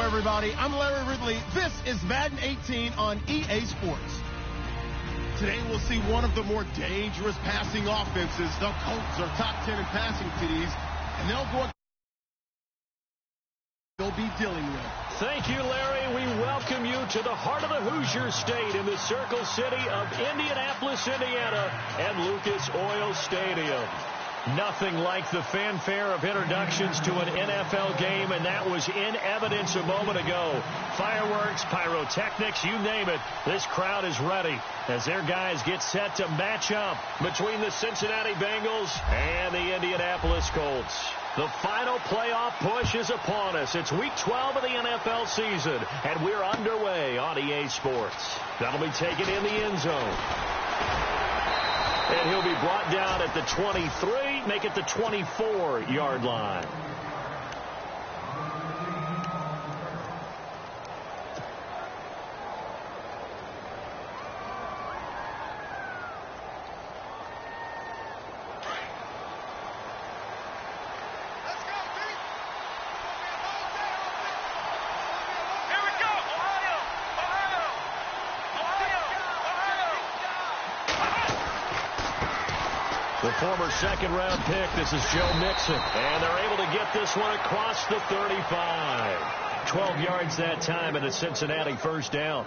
everybody. I'm Larry Ridley. This is Madden 18 on EA Sports. Today we'll see one of the more dangerous passing offenses. The Colts are top 10 in passing TDs, and they'll be dealing with. Thank you, Larry. We welcome you to the heart of the Hoosier State in the Circle City of Indianapolis, Indiana, and Lucas Oil Stadium. Nothing like the fanfare of introductions to an NFL game, and that was in evidence a moment ago. Fireworks, pyrotechnics, you name it. This crowd is ready as their guys get set to match up between the Cincinnati Bengals and the Indianapolis Colts. The final playoff push is upon us. It's Week 12 of the NFL season, and we're underway on EA Sports. That'll be taken in the end zone. And he'll be brought down at the 23, make it the 24-yard line. The former second-round pick, this is Joe Mixon. And they're able to get this one across the 35. 12 yards that time, and a Cincinnati first down.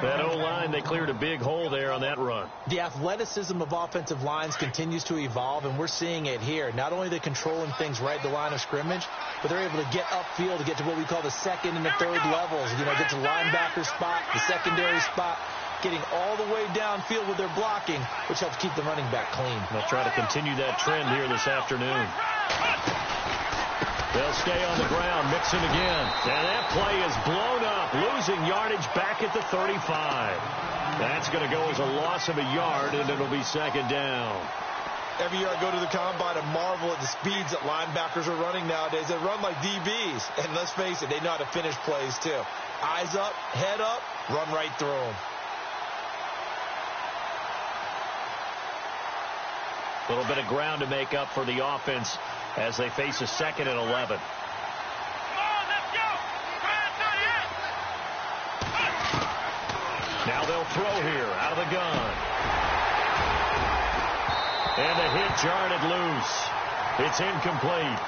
That O-line, they cleared a big hole there on that run. The athleticism of offensive lines continues to evolve, and we're seeing it here. Not only are they controlling things right at the line of scrimmage, but they're able to get upfield to get to what we call the second and the third levels. You know, get to the linebacker spot, the secondary spot, getting all the way downfield with their blocking, which helps keep the running back clean. They'll try to continue that trend here this afternoon. They'll stay on the ground, Mixon again. And that play is blown up, losing yardage back at the 35. That's going to go as a loss of a yard, and it'll be second down. Every year I go to the combine and marvel at the speeds that linebackers are running nowadays. They run like DBs. And let's face it, they know how to finish plays too. Eyes up, head up, run right through them. A little bit of ground to make up for the offense as they face a 2nd and 11. Now they'll throw here out of the gun. And the hit jarred it loose. It's incomplete.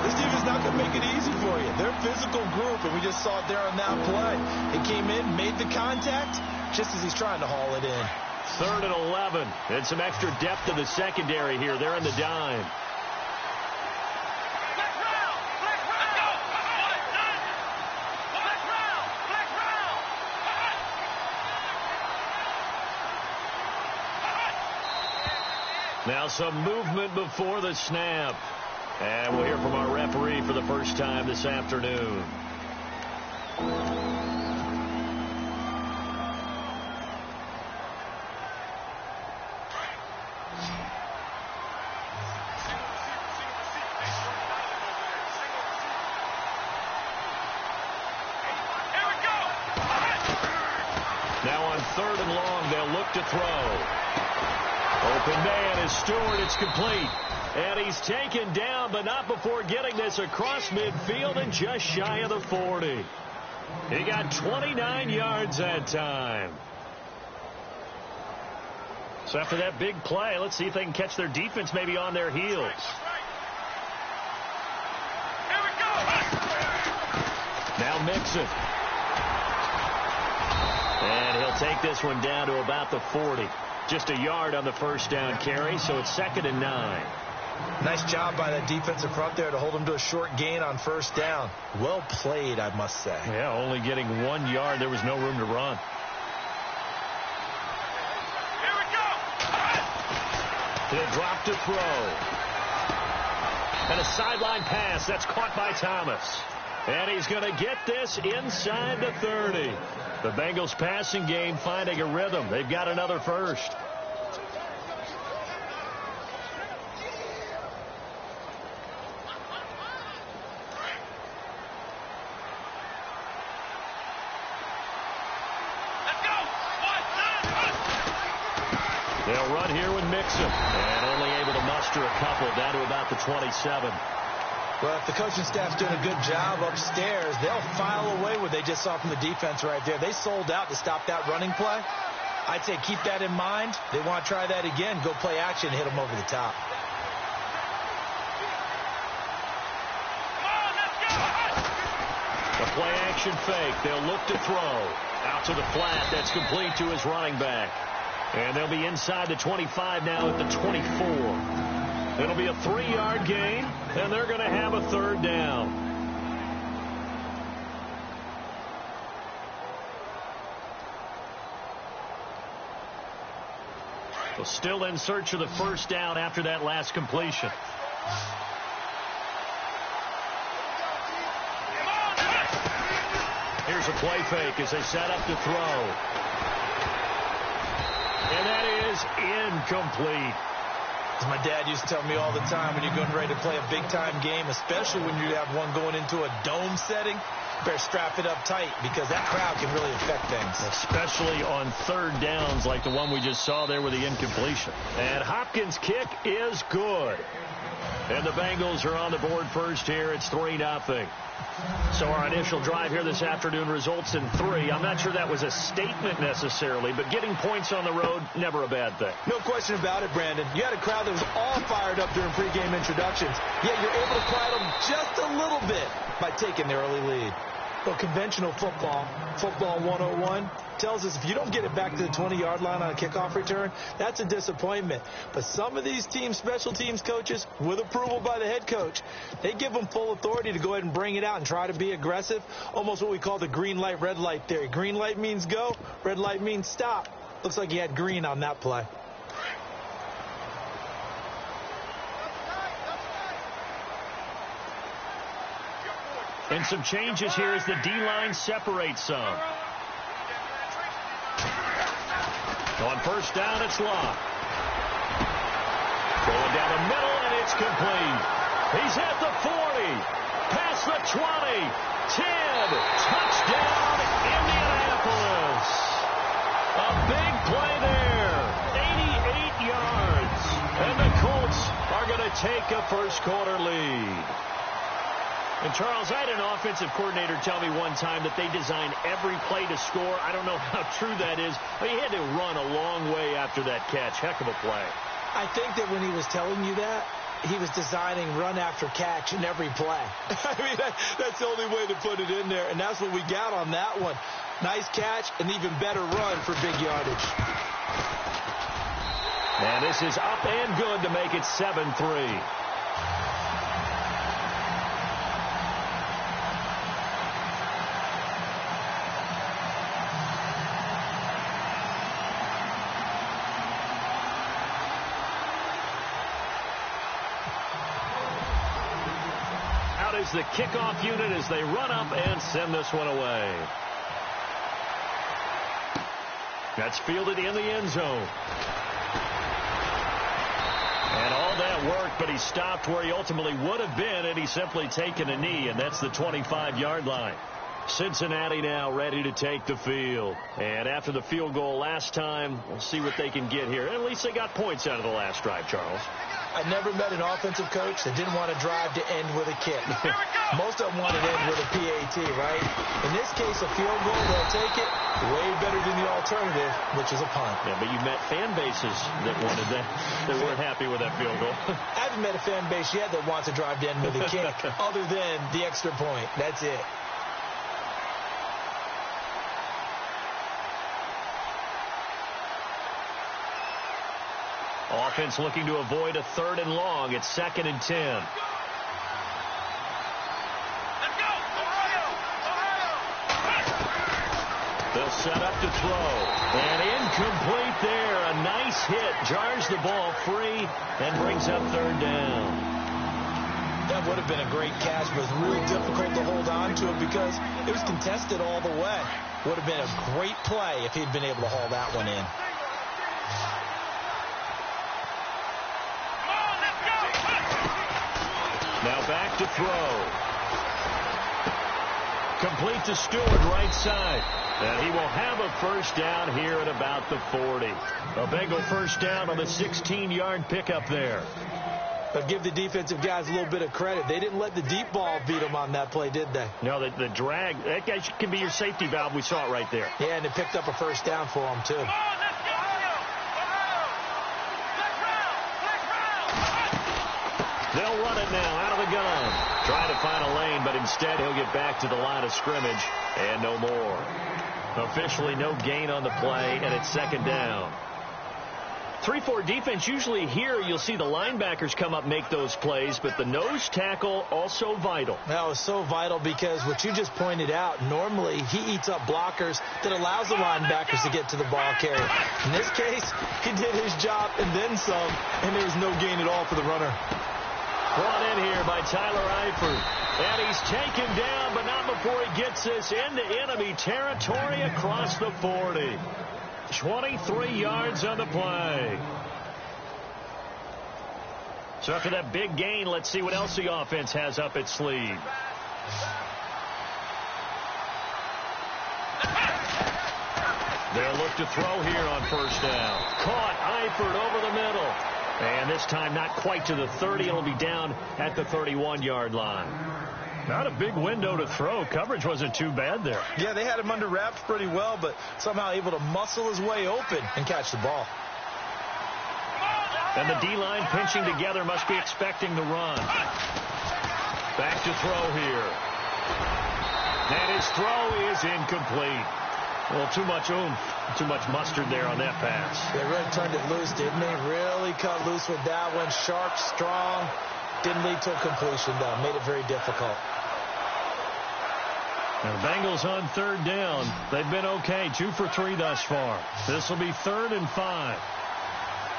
This defense is not going to make it easy for you. They're a physical group, and we just saw it there on that play. He came in, made the contact, just as he's trying to haul it in. 3rd and 11. And some extra depth in the secondary here. They're in the dime. Now some movement before the snap. And we'll hear from our referee for the first time this afternoon. Now on 3rd and long, they'll look to throw. Open man is Stewart. It's complete. And he's taken down, but not before getting this across midfield and just shy of the 40. He got 29 yards that time. So after that big play, let's see if they can catch their defense maybe on their heels. Now Mixon. And he'll take this one down to about the 40. Just a yard on the first down carry, so it's 2nd and 9. Nice job by that defensive front there to hold him to a short gain on first down. Well played, I must say. Yeah, only getting 1 yard. There was no room to run. Here we go. He'll drop to throw. And a sideline pass. That's caught by Thomas. And he's going to get this inside the 30. The Bengals passing game finding a rhythm. They've got another first. They'll run here with Mixon. And only able to muster a couple down to about the 27. Well, if the coaching staff's doing a good job upstairs, they'll file away what they just saw from the defense right there. They sold out to stop that running play. I'd say keep that in mind. They want to try that again. Go play action and hit them over the top. The play action fake. They'll look to throw. Out to the flat. That's complete to his running back. And they'll be inside the 25 now at the 24. It'll be a 3-yard gain, and they're going to have a third down. Well, still in search of the first down after that last completion. Here's a play fake as they set up to throw. And that is incomplete. As my dad used to tell me all the time, when you're getting ready to play a big-time game, especially when you have one going into a dome setting, you better strap it up tight because that crowd can really affect things. Especially on third downs like the one we just saw there with the incompletion. And Hopkins' kick is good. And the Bengals are on the board first here. It's 3-0. So our initial drive here this afternoon results in 3. I'm not sure that was a statement necessarily, but getting points on the road, never a bad thing. No question about it, Brandon. You had a crowd that was all fired up during pregame introductions, yet you're able to quiet them just a little bit by taking the early lead. Well, conventional football 101, tells us if you don't get it back to the 20-yard line on a kickoff return, that's a disappointment. But some of these teams, special teams coaches, with approval by the head coach, they give them full authority to go ahead and bring it out and try to be aggressive, almost what we call the green light, red light theory. Green light means go, red light means stop. Looks like he had green on that play. And some changes here as the D-line separates some. On first down, it's Locke. Going down the middle, and it's complete. He's at the 40. Past the 20. 10. Touchdown, Indianapolis. A big play there. 88 yards. And the Colts are going to take a first-quarter lead. And, Charles, I had an offensive coordinator tell me one time that they design every play to score. I don't know how true that is. But he had to run a long way after that catch. Heck of a play. I think that when he was telling you that, he was designing run after catch in every play. I mean, that's the only way to put it in there. And that's what we got on that one. Nice catch, and even better run for big yardage. And this is up and good to make it 7-3. Is the kickoff unit as they run up and send this one away. That's fielded in the end zone. And all that work, but he stopped where he ultimately would have been had he simply taken a knee, and that's the 25-yard line. Cincinnati now ready to take the field. And after the field goal last time, we'll see what they can get here. At least they got points out of the last drive, Charles. I never met an offensive coach that didn't want to drive to end with a kick. Most of them want to end with a PAT, right? In this case, a field goal, they'll take it. Way better than the alternative, which is a punt. Yeah, but you met fan bases that wanted that. They weren't happy with that field goal. I haven't met a fan base yet that wants to drive to end with a kick, other than the extra point. That's it. Offense looking to avoid a 3rd and long. It's 2nd and 10. Let's go! They'll set up to throw. And incomplete there. A nice hit. Jars the ball free and brings up 3rd down. That would have been a great catch, but it was really difficult to hold on to it because it was contested all the way. Would have been a great play if he'd been able to haul that one in. Now back to throw. Complete to Stewart, right side. And he will have a first down here at about the 40. A Bengal first down on the 16-yard pickup there. But give the defensive guys a little bit of credit. They didn't let the deep ball beat them on that play, did they? No, the drag, that guy can be your safety valve. We saw it right there. Yeah, and it picked up a first down for them, too. They'll run it now out of the gun. Trying to find a lane, but instead he'll get back to the line of scrimmage and no more. Officially no gain on the play, and it's second down. 3-4 defense, usually here you'll see the linebackers come up, make those plays, but the nose tackle also vital. That was so vital because what you just pointed out, normally he eats up blockers that allows the linebackers to get to the ball carrier. In this case, he did his job and then some, and there was no gain at all for the runner. Brought in here by Tyler Eifert. And he's taken down, but not before he gets this into enemy territory across the 40. 23 yards on the play. So after that big gain, let's see what else the offense has up its sleeve. They'll look to throw here on first down. Caught Eifert over the middle. And this time not quite to the 30. It'll be down at the 31-yard line. Not a big window to throw. Coverage wasn't too bad there. Yeah, they had him under wraps pretty well, but somehow able to muscle his way open and catch the ball. And the D-line pinching together, must be expecting the run. Back to throw here. And his throw is incomplete. Well, too much oomph, too much mustard there on that pass. They really turned it loose, didn't they? Really cut loose with that one. Sharp, strong. Didn't lead to a completion, though. Made it very difficult. Now the Bengals on third down. They've been okay. 2 for 3 thus far. This will be 3rd and 5.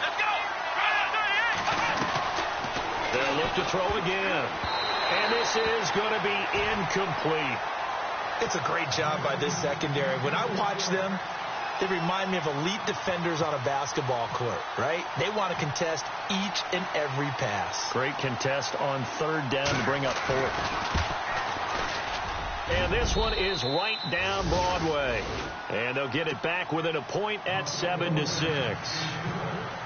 Let's go. They'll look to throw again. And this is going to be incomplete. It's a great job by this secondary. When I watch them, they remind me of elite defenders on a basketball court, right? They want to contest each and every pass. Great contest on third down to bring up 4th. And this one is right down Broadway. And they'll get it back within a point at 7-6.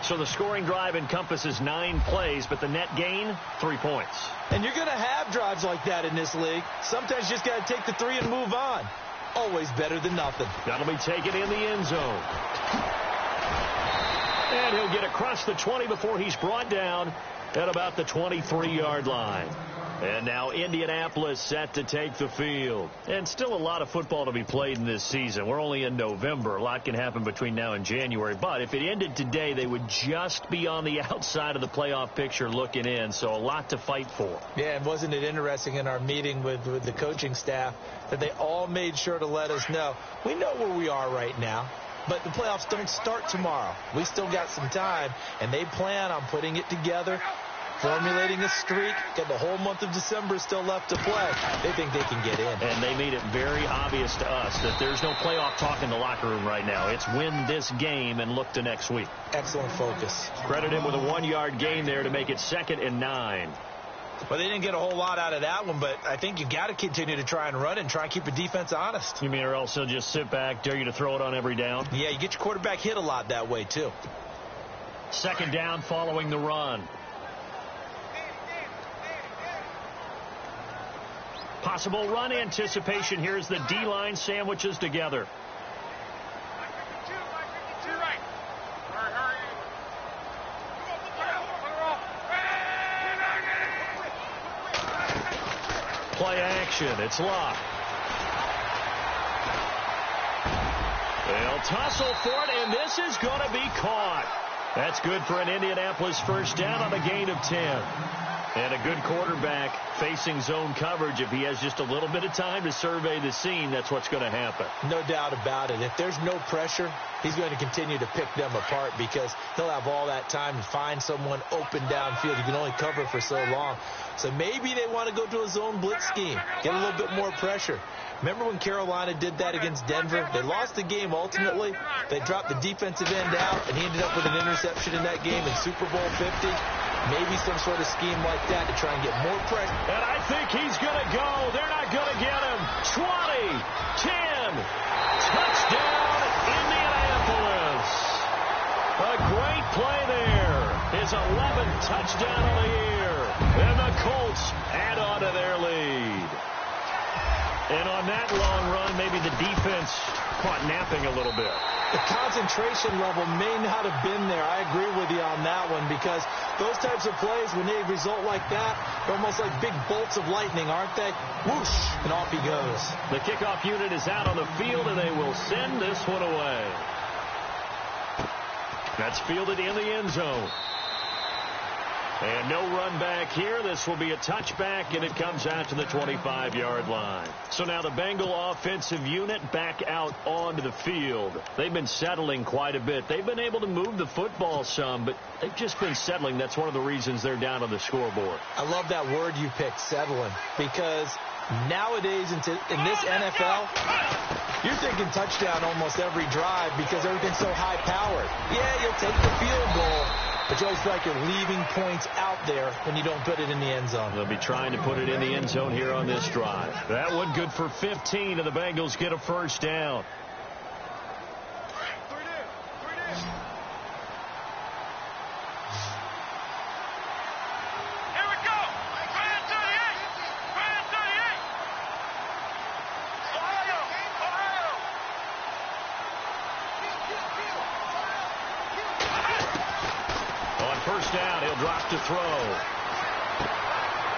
So the scoring drive encompasses 9 plays, but the net gain, 3 points. And you're going to have drives like that in this league. Sometimes you just got to take the 3 and move on. Always better than nothing. That'll be taken in the end zone. And he'll get across the 20 before he's brought down at about the 23-yard line. And now Indianapolis set to take the field. And still a lot of football to be played in this season. We're only in November. A lot can happen between now and January. But if it ended today, they would just be on the outside of the playoff picture looking in. So a lot to fight for. Yeah, and wasn't it interesting in our meeting with the coaching staff that they all made sure to let us know, we know where we are right now. But the playoffs don't start tomorrow. We still got some time, and they plan on putting it together, formulating a streak. Got the whole month of December still left to play. They think they can get in. And they made it very obvious to us that there's no playoff talk in the locker room right now. It's win this game and look to next week. Excellent focus. Credit him with a 1-yard gain there to make it 2nd and 9. Well, they didn't get a whole lot out of that one, but I think you got to continue to try and run and try and keep the defense honest. You mean or else he'll just sit back, dare you to throw it on every down? Yeah, you get your quarterback hit a lot that way, too. 2nd down following the run. Possible run anticipation. Here's the D-line sandwiches together. Play action. It's locked. They'll tussle for it, and this is going to be caught. That's good for an Indianapolis first down on a gain of 10. And a good quarterback facing zone coverage. If he has just a little bit of time to survey the scene, that's what's going to happen. No doubt about it. If there's no pressure, he's going to continue to pick them apart because he'll have all that time to find someone open downfield. You can only cover for so long. So maybe they want to go to a zone blitz scheme, get a little bit more pressure. Remember when Carolina did that against Denver? They lost the game ultimately. They dropped the defensive end out, and he ended up with an interception in that game in Super Bowl 50. Maybe some sort of scheme like that to try and get more pressure. And I think he's going to go. They're not going to get him. 20, 10, touchdown, Indianapolis. A great play there. His 11th touchdown of the year. And on that long run, maybe the defense caught napping a little bit. The concentration level may not have been there. I agree with you on that one, because those types of plays, when they result like that, they're almost like big bolts of lightning, aren't they? Whoosh, and off he goes. The kickoff unit is out on the field, and they will send this one away. That's fielded in the end zone. And no run back here. This will be a touchback, and it comes out to the 25-yard line. So now the Bengal offensive unit back out onto the field. They've been settling quite a bit. They've been able to move the football some, but they've just been settling. That's one of the reasons they're down on the scoreboard. I love that word you picked, settling, because nowadays in this NFL, you're thinking touchdown almost every drive because everything's so high-powered. Yeah, you'll take the field goal, but you always feel like you're leaving points out there when you don't put it in the end zone. They'll be trying to put it in the end zone here on this drive. That one good for 15, and the Bengals get a first down. First down, he'll drop to throw.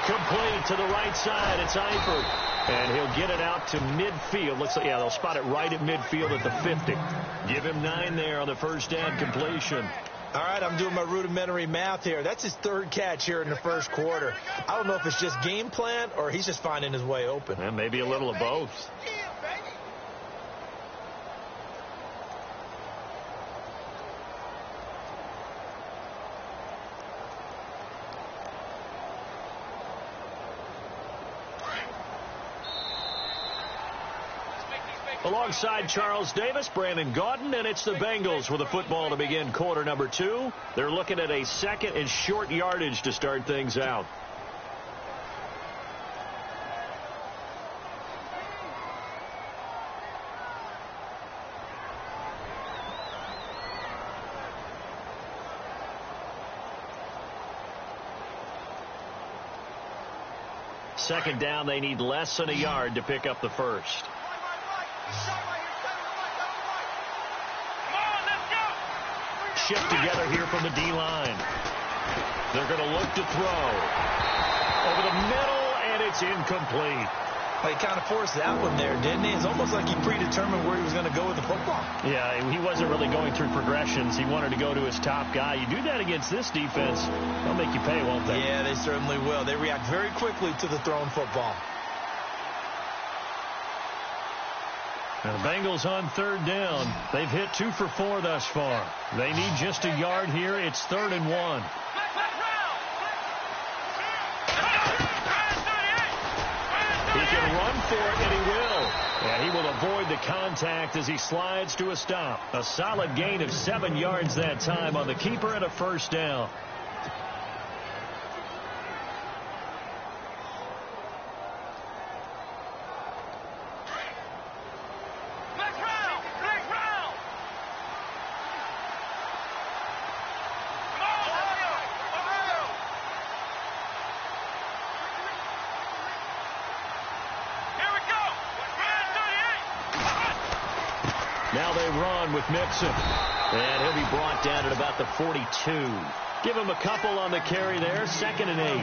Complete to the right side. It's Eifert. And he'll get it out to midfield. Looks like, yeah, they'll spot it right at midfield at the 50. Give him 9 there on the first down completion. All right, I'm doing my rudimentary math here. That's his 3rd catch here in the first quarter. I don't know if it's just game plan or he's just finding his way open. And maybe a little of both. Alongside Charles Davis, Brandon Gaudin, and it's the Bengals with the football to begin quarter number 2. They're looking at a 2nd and short yardage to start things out. Second down, they need less than a yard to pick up the first. Shift together here from the D-line. They're going to look to throw. Over the middle, and it's incomplete. Well, he kind of forced that one there, didn't he? It's almost like he predetermined where he was going to go with the football. Yeah, he wasn't really going through progressions. He wanted to go to his top guy. You do that against this defense, they'll make you pay, won't they? Yeah, they certainly will. They react very quickly to the thrown football. And the Bengals on 3rd down. They've hit 2 for 4 thus far. They need just a yard here. It's 3rd and 1. He can run for it, and he will. And he will avoid the contact as he slides to a stop. A solid gain of 7 yards that time on the keeper and a first down. Now they run with Mixon. And he'll be brought down at about the 42. Give him a couple on the carry there. 2nd and 8.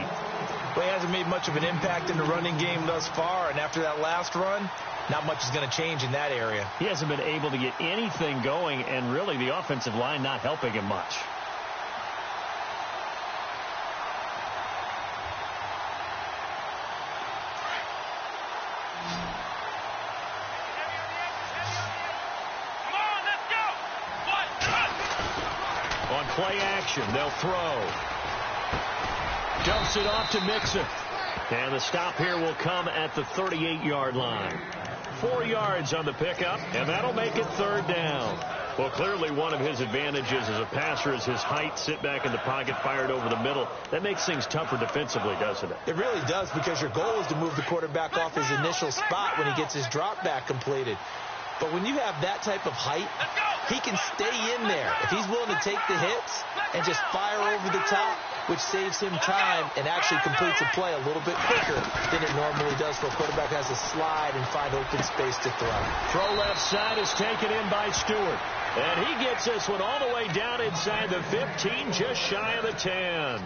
Well, he hasn't made much of an impact in the running game thus far. And after that last run, not much is going to change in that area. He hasn't been able to get anything going, and really the offensive line not helping him much. Play action. They'll throw. Dumps it off to Mixon. And the stop here will come at the 38-yard line. 4 yards on the pickup, and that'll make it 3rd down. Well, clearly one of his advantages as a passer is his height. Sit back in the pocket, fired over the middle. That makes things tougher defensively, doesn't it? It really does, because your goal is to move the quarterback off his initial spot when he gets his drop back completed. But when you have that type of height, he can stay in there. If he's willing to take the hits and just fire over the top, which saves him time and actually completes a play a little bit quicker than it normally does for a quarterback who has to slide and find open space to throw. Throw left side is taken in by Stewart. And he gets this one all the way down inside the 15, just shy of the 10.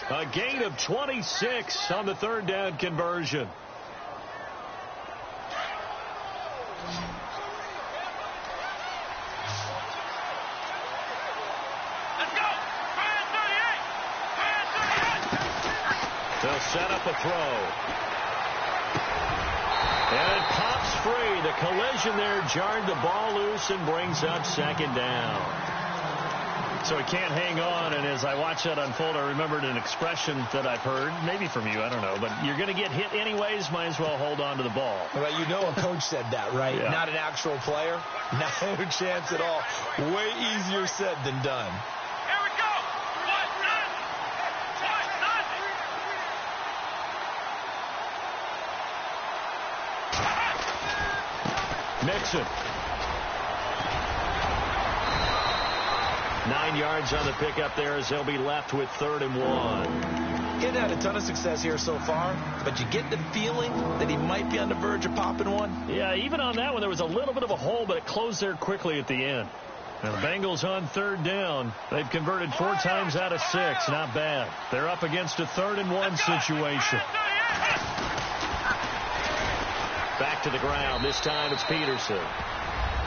A gain of 26 on the third down conversion. They'll set up a throw. And it pops free. The collision there jarred the ball loose and brings up second down. So he can't hang on, and as I watch that unfold, I remembered an expression that I've heard, maybe from you, I don't know, but you're going to get hit anyways, might as well hold on to the ball. Well, you know a coach said that, right? Yeah. Not an actual player. No chance at all. Way easier said than done. Here we go. Mixon. 9 yards on the pickup there as they'll be left with 3rd and 1. He hasn't had a ton of success here so far, but you get the feeling that he might be on the verge of popping one. Yeah, even on that one, there was a little bit of a hole, but it closed there quickly at the end. Now the Bengals on 3rd down. They've converted 4 times out of 6. Not bad. They're up against a 3rd and 1 situation. Back to the ground. This time it's Peterson.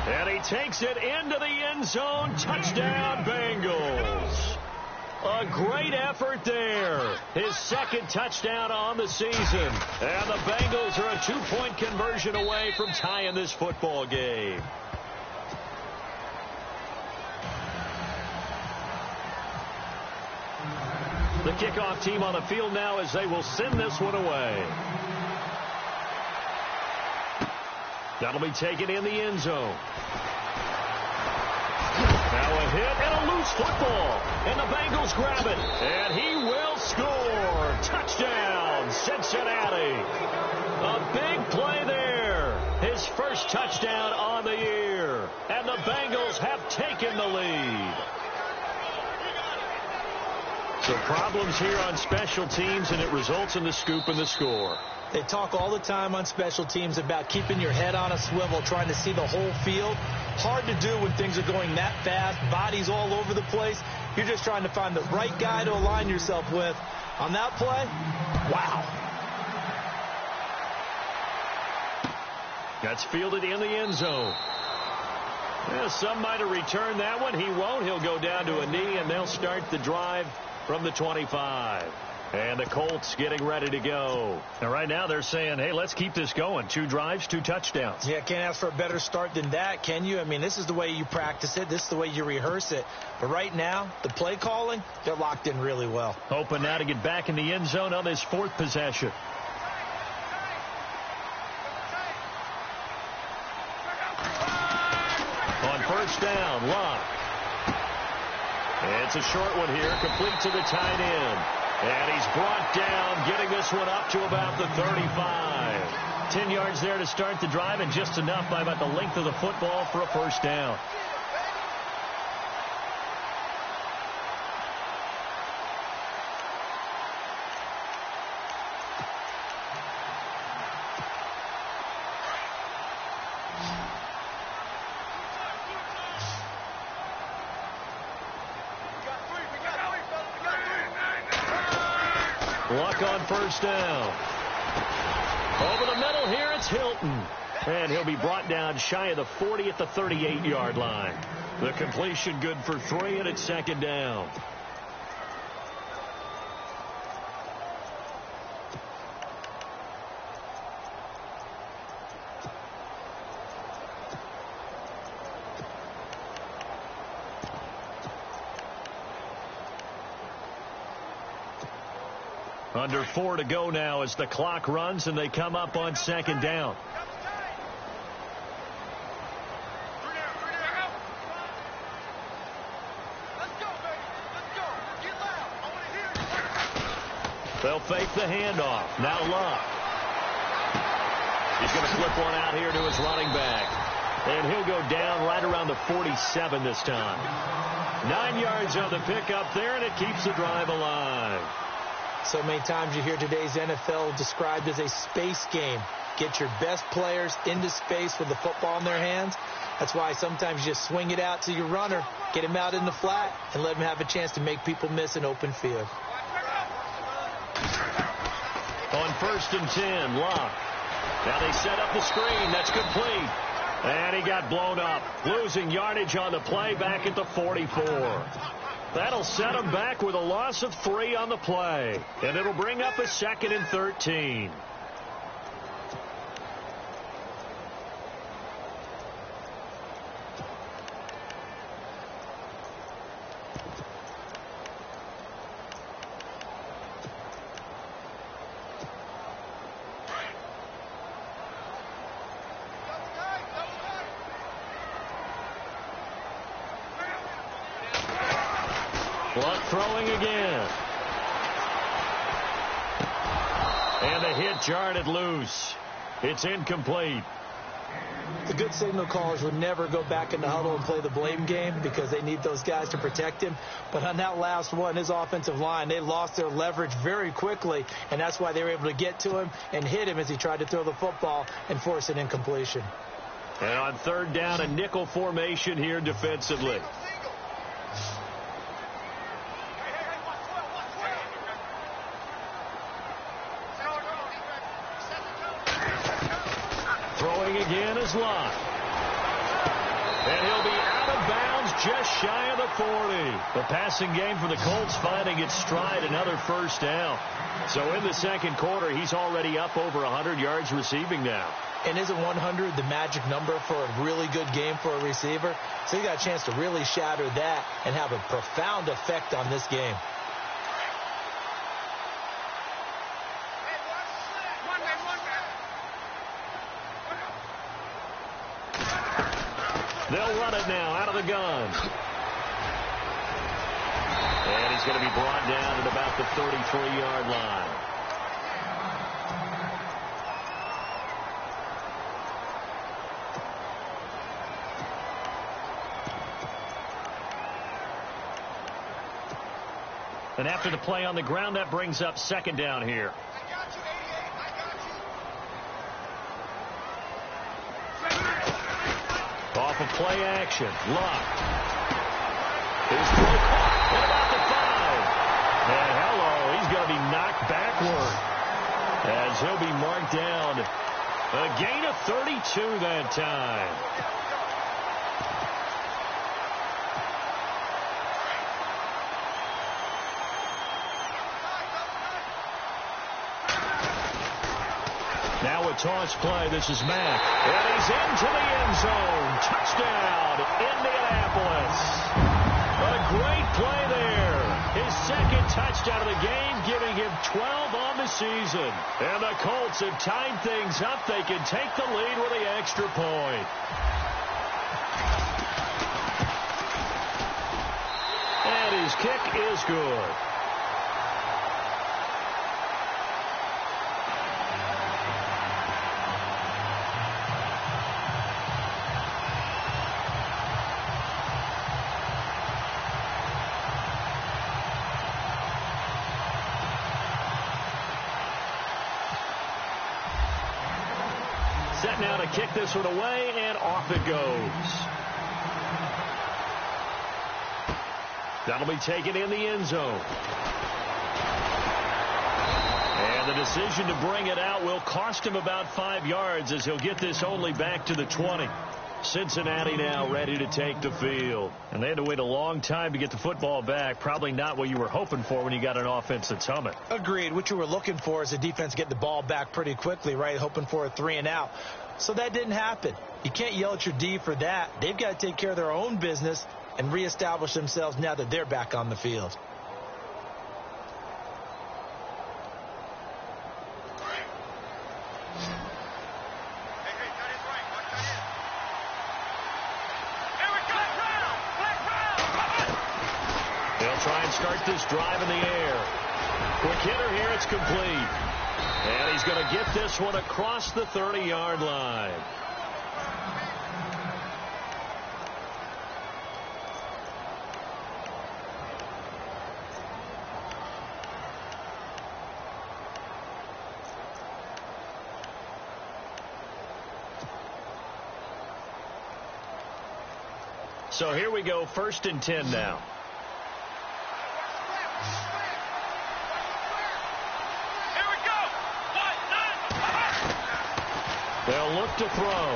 And he takes it into the end zone. Touchdown, Bengals. A great effort there. His 2nd touchdown on the season. And the Bengals are a 2-point conversion away from tying this football game. The kickoff team on the field now as they will send this one away. That'll be taken in the end zone. Now a hit and a loose football. And the Bengals grab it. And he will score. Touchdown, Cincinnati. A big play there. His first touchdown on the year. And the Bengals have taken the lead. So problems here on special teams, and it results in the scoop and the score. They talk all the time on special teams about keeping your head on a swivel, trying to see the whole field. Hard to do when things are going that fast, bodies all over the place. You're just trying to find the right guy to align yourself with. On that play, wow. That's fielded in the end zone. Yeah, some might have returned that one. He won't. He'll go down to a knee, and they'll start the drive from the 25. And the Colts getting ready to go. And right now they're saying, hey, let's keep this going. 2 drives, 2 touchdowns. Yeah, can't ask for a better start than that, can you? I mean, this is the way you practice it. This is the way you rehearse it. But right now, the play calling, they're locked in really well. Hoping now to get back in the end zone on this 4th possession. On 1st down, Locke. It's a short one here, complete to the tight end. And he's brought down, getting this one up to about the 35. 10 yards there to start the drive, and just enough by about the length of the football for a 1st down. Luck on 1st down. Over the middle here, it's Hilton. And he'll be brought down shy of the 40 at the 38-yard line. The completion good for 3, and it's 2nd down. Under 4 to go now as the clock runs, and they come up on 2nd down. They'll fake the handoff. Now Love. He's going to flip one out here to his running back. And he'll go down right around the 47 this time. 9 yards on the pickup there, and it keeps the drive alive. So many times you hear today's NFL described as a space game. Get your best players into space with the football in their hands. That's why sometimes you just swing it out to your runner, get him out in the flat, and let him have a chance to make people miss an open field. On 1st and 10, Locke. Now they set up the screen. That's complete. And he got blown up, losing yardage on the play back at the 44. That'll set him back with a loss of 3 on the play. And it'll bring up a 2nd and 13. Luck throwing again. And the hit jarred it loose. It's incomplete. The good signal callers would never go back in the huddle and play the blame game because they need those guys to protect him. But on that last one, his offensive line, they lost their leverage very quickly, and that's why they were able to get to him and hit him as he tried to throw the football and force an incompletion. And on 3rd down, a nickel formation here defensively. Throwing again is Locke. And he'll be out of bounds just shy of the 40. The passing game for the Colts finding its stride, another 1st down. So in the 2nd quarter, he's already up over 100 yards receiving now. And isn't 100 the magic number for a really good game for a receiver? So he got a chance to really shatter that and have a profound effect on this game. They'll run it now out of the gun. And he's going to be brought down at about the 33-yard line. And after the play on the ground, that brings up 2nd down here. Off of play action. Locke. His throw caught at about the 5. And hello, he's going to be knocked backward as he'll be marked down. A gain of 32 that time. Now a toss play. This is Mack. And he's into the end zone. Touchdown, Indianapolis. A great play there. His 2nd touchdown of the game, giving him 12 on the season. And the Colts have tied things up. They can take the lead with the extra point. And his kick is good. Set now to kick this one away, and off it goes. That'll be taken in the end zone. And the decision to bring it out will cost him about 5 yards as he'll get this only back to the 20. Cincinnati now ready to take the field. And they had to wait a long time to get the football back. Probably not what you were hoping for when you got an offense that's humming. Agreed. What you were looking for is a defense get the ball back pretty quickly, right? Hoping for a 3 and out. So that didn't happen. You can't yell at your D for that. They've got to take care of their own business and reestablish themselves now that they're back on the field. Try and start this drive in the air. Quick hitter here, it's complete. And he's going to get this one across the 30-yard line. So here we go, 1st and 10 now. They'll look to throw.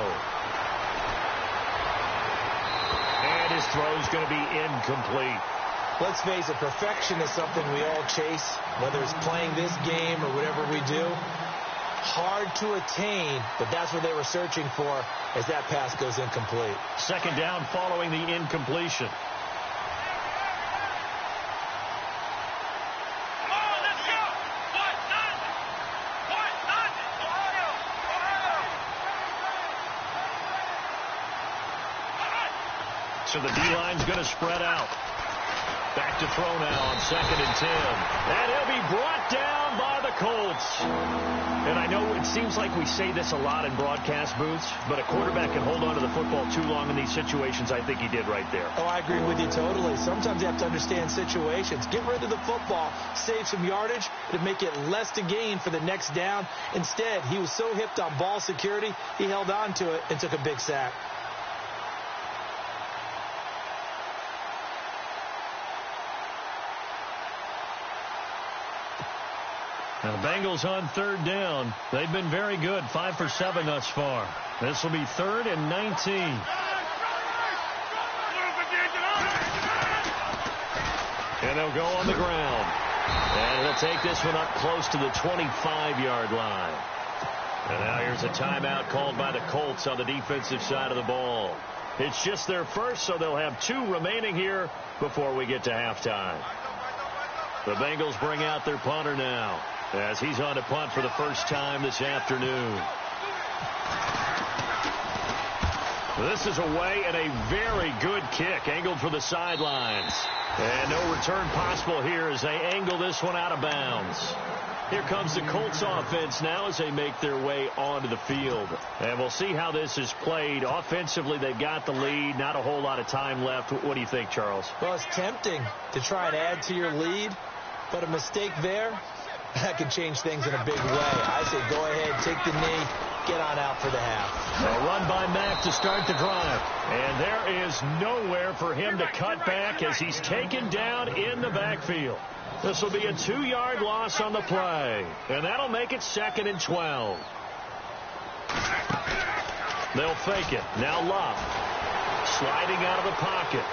And his throw's going to be incomplete. Let's face it, perfection is something we all chase, whether it's playing this game or whatever we do. Hard to attain, but that's what they were searching for as that pass goes incomplete. 2nd down following the incompletion. So the D-line's going to spread out. Back to throw now on 2nd and 10. And he'll be brought down by the Colts. And I know it seems like we say this a lot in broadcast booths, but a quarterback can hold on to the football too long in these situations. I think he did right there. Oh, I agree with you totally. Sometimes you have to understand situations. Get rid of the football, save some yardage, to make it less to gain for the next down. Instead, he was so hipped on ball security, he held on to it and took a big sack. Now the Bengals on 3rd down. They've been very good, 5 for 7 thus far. This will be 3rd and 19. And they'll go on the ground. And he'll take this one up close to the 25-yard line. And now here's a timeout called by the Colts on the defensive side of the ball. It's just their first, so they'll have 2 remaining here before we get to halftime. The Bengals bring out their punter now, as he's on to punt for the first time this afternoon. This is away and a very good kick angled for the sidelines. And no return possible here as they angle this one out of bounds. Here comes the Colts offense now as they make their way onto the field. And we'll see how this is played. Offensively, they've got the lead. Not a whole lot of time left. What do you think, Charles? Well, it's tempting to try and add to your lead, but a mistake there, that can change things in a big way. I say go ahead, take the knee, get on out for the half. A run by Mack to start the drive. And there is nowhere for him to cut back as he's taken down in the backfield. This will be a 2-yard loss on the play. And that'll make it 2nd and 12. They'll fake it. Now Love. Sliding out of the pocket.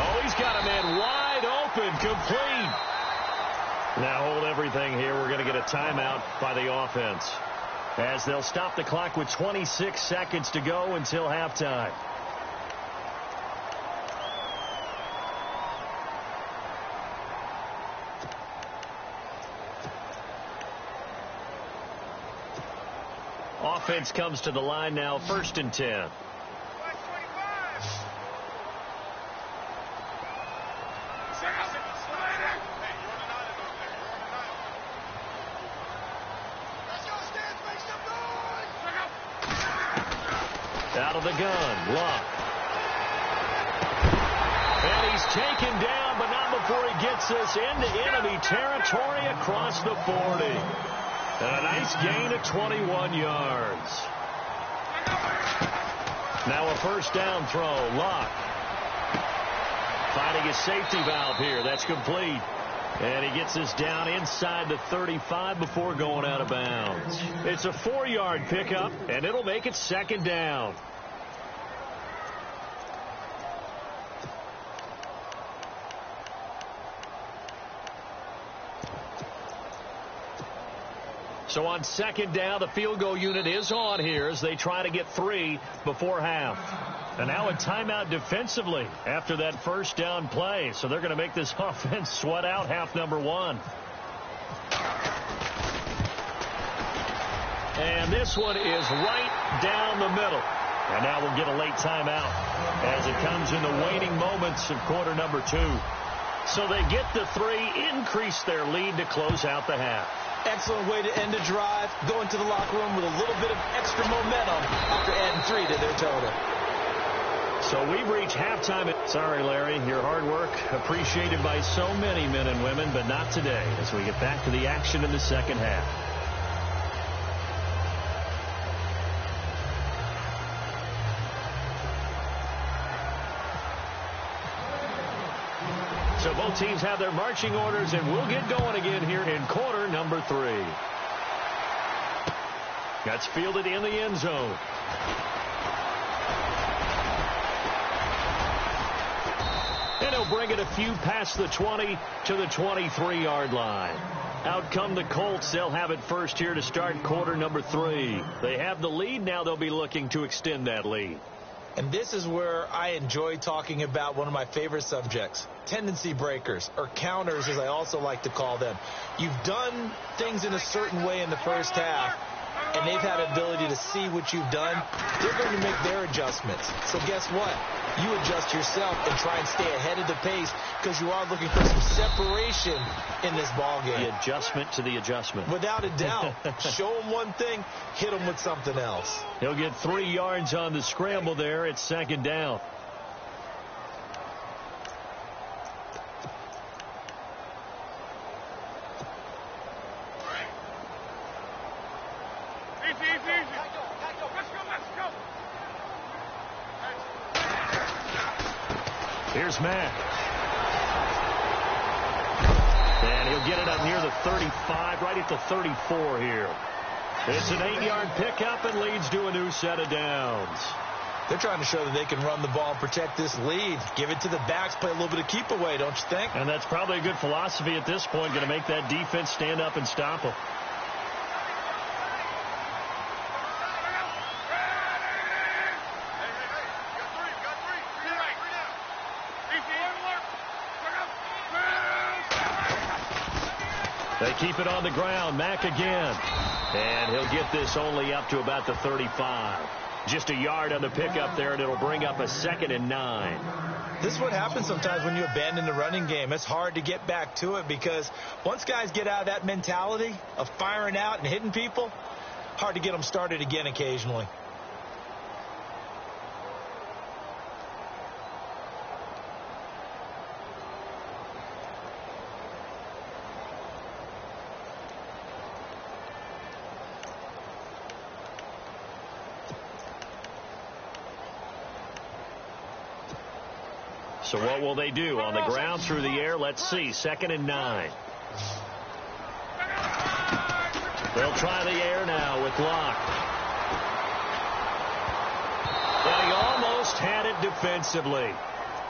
Oh, he's got a man wide open, complete. Now hold everything here. We're going to get a timeout by the offense, as they'll stop the clock with 26 seconds to go until halftime. Offense comes to the line now, 1st and 10. Out of the gun, Luck. And he's taken down, but not before he gets us into enemy territory across the 40. And a nice gain of 21 yards. Now a 1st down throw, Luck. Finding his safety valve here, that's complete. And he gets us down inside the 35 before going out of bounds. It's a 4-yard pickup, and it'll make it 2nd down. So on 2nd down, the field goal unit is on here as they try to get 3 before half. And now a timeout defensively after that 1st down play. So they're going to make this offense sweat out half number 1. And this one is right down the middle. And now we'll get a late timeout as it comes in the waning moments of quarter number 2. So they get the 3, increase their lead to close out the half. Excellent way to end a drive. Go into the locker room with a little bit of extra momentum after adding 3 to their total. So we've reached halftime. Sorry, Larry, your hard work appreciated by so many men and women, but not today as we get back to the action in the second half. So both teams have their marching orders, and we'll get going again here in quarter number 3. That's fielded in the end zone. And he'll bring it a few past the 20 to the 23-yard line. Out come the Colts. They'll have it first here to start quarter number 3. They have the lead. Now they'll be looking to extend that lead. And this is where I enjoy talking about one of my favorite subjects, tendency breakers, or counters as I also like to call them. You've done things in a certain way in the first half, and they've had ability to see what you've done. They're going to make their adjustments. So guess what? You adjust yourself and try and stay ahead of the pace because you are looking for some separation in this ball game. The adjustment to the adjustment. Without a doubt. Show them one thing, hit them with something else. He'll get 3 yards on the scramble there. It's second down. Here's Mack. And he'll get it up near the 35, right at the 34 here. It's an 8-yard pickup and leads to a new set of downs. They're trying to show that they can run the ball and protect this lead. Give it to the backs, play a little bit of keep away, don't you think? And that's probably a good philosophy at this point, going to make that defense stand up and stop them. They keep it on the ground. Mack again. And he'll get this only up to about the 35. Just a yard on the pickup there, and it'll bring up a 2nd and 9. This is what happens sometimes when you abandon the running game. It's hard to get back to it because once guys get out of that mentality of firing out and hitting people, hard to get them started again occasionally. So what will they do? On the ground, through the air, let's see. 2nd and 9. They'll try the air now with Locke. And he almost had it defensively.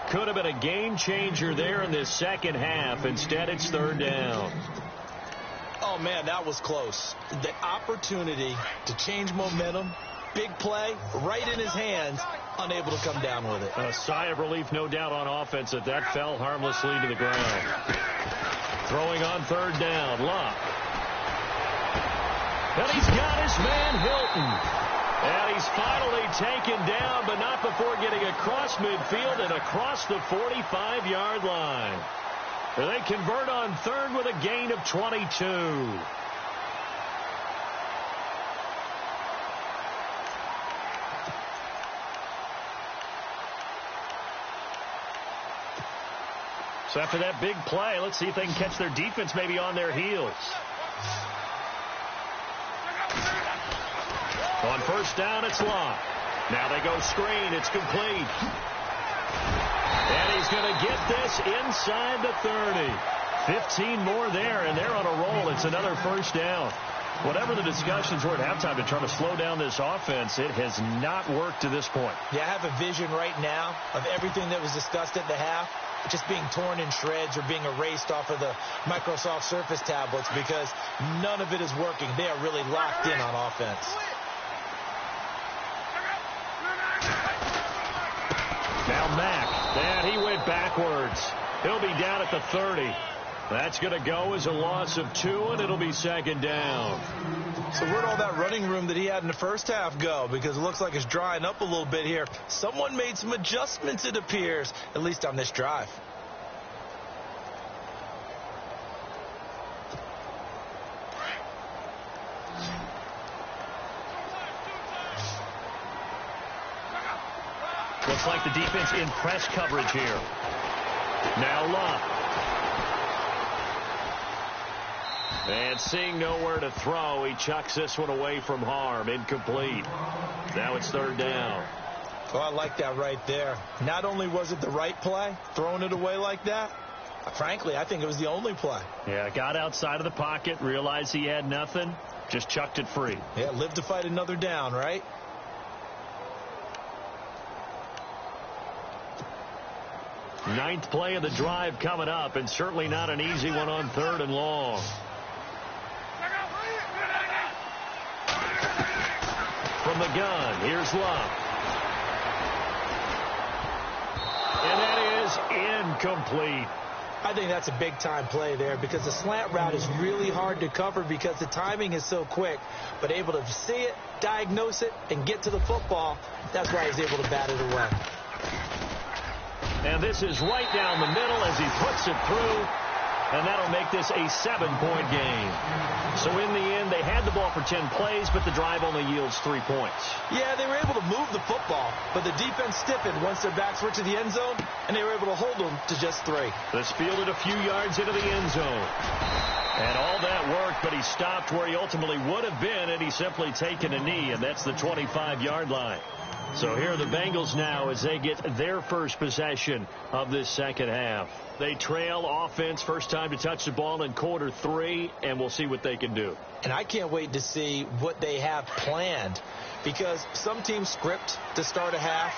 Could have been a game changer there in this second half. Instead, it's 3rd down. Oh, man, that was close. The opportunity to change momentum, big play, right in his hands, unable to come down with it. A sigh of relief, no doubt, on offense that fell harmlessly to the ground. Throwing on 3rd down, Locke. And he's got his man, Hilton. And he's finally taken down, but not before getting across midfield and across the 45-yard line. They convert on 3rd with a gain of 22. So after that big play, let's see if they can catch their defense maybe on their heels. On 1st down, it's Locke. Now they go screen. It's complete. And he's going to get this inside the 30. 15 more there, and they're on a roll. It's another 1st down. Whatever the discussions were at halftime to try to slow down this offense, it has not worked to this point. Yeah, I have a vision right now of everything that was discussed at the half just being torn in shreds or being erased off of the Microsoft Surface tablets because none of it is working. They are really locked in on offense. Now Mack, and he went backwards. He'll be down at the 30. That's going to go as a loss of 2, and it'll be 2nd down. So where'd all that running room that he had in the first half go? Because it looks like it's drying up a little bit here. Someone made some adjustments, it appears, at least on this drive. Looks like the defense in press coverage here. Now Locke. And seeing nowhere to throw, he chucks this one away from harm. Incomplete. Now it's 3rd down. Oh, I like that right there. Not only was it the right play, throwing it away like that, Frankly, I think it was the only play. Yeah, got outside of the pocket, realized he had nothing, just chucked it free. Yeah, live to fight another down, right? Ninth play of the drive coming up, and certainly not an easy one on 3rd and long. From the gun, here's Love. And that is incomplete. I think that's a big-time play there because the slant route is really hard to cover because the timing is so quick. But able to see it, diagnose it, and get to the football, that's why he's able to bat it away. And this is right down the middle as he puts it through. And that'll make this a 7-point game. So in the end, they had the ball for 10 plays, but the drive only yields 3 points. Yeah, they were able to move the football, but the defense stiffened once their backs were to the end zone, and they were able to hold them to just 3. This fielded a few yards into the end zone. And all that worked, but he stopped where he ultimately would have been had he simply taken a knee, and that's the 25-yard line. So here are the Bengals now as they get their first possession of this second half. They trail offense, first time to touch the ball in quarter 3, and we'll see what they can do. And I can't wait to see what they have planned because some teams script to start a half.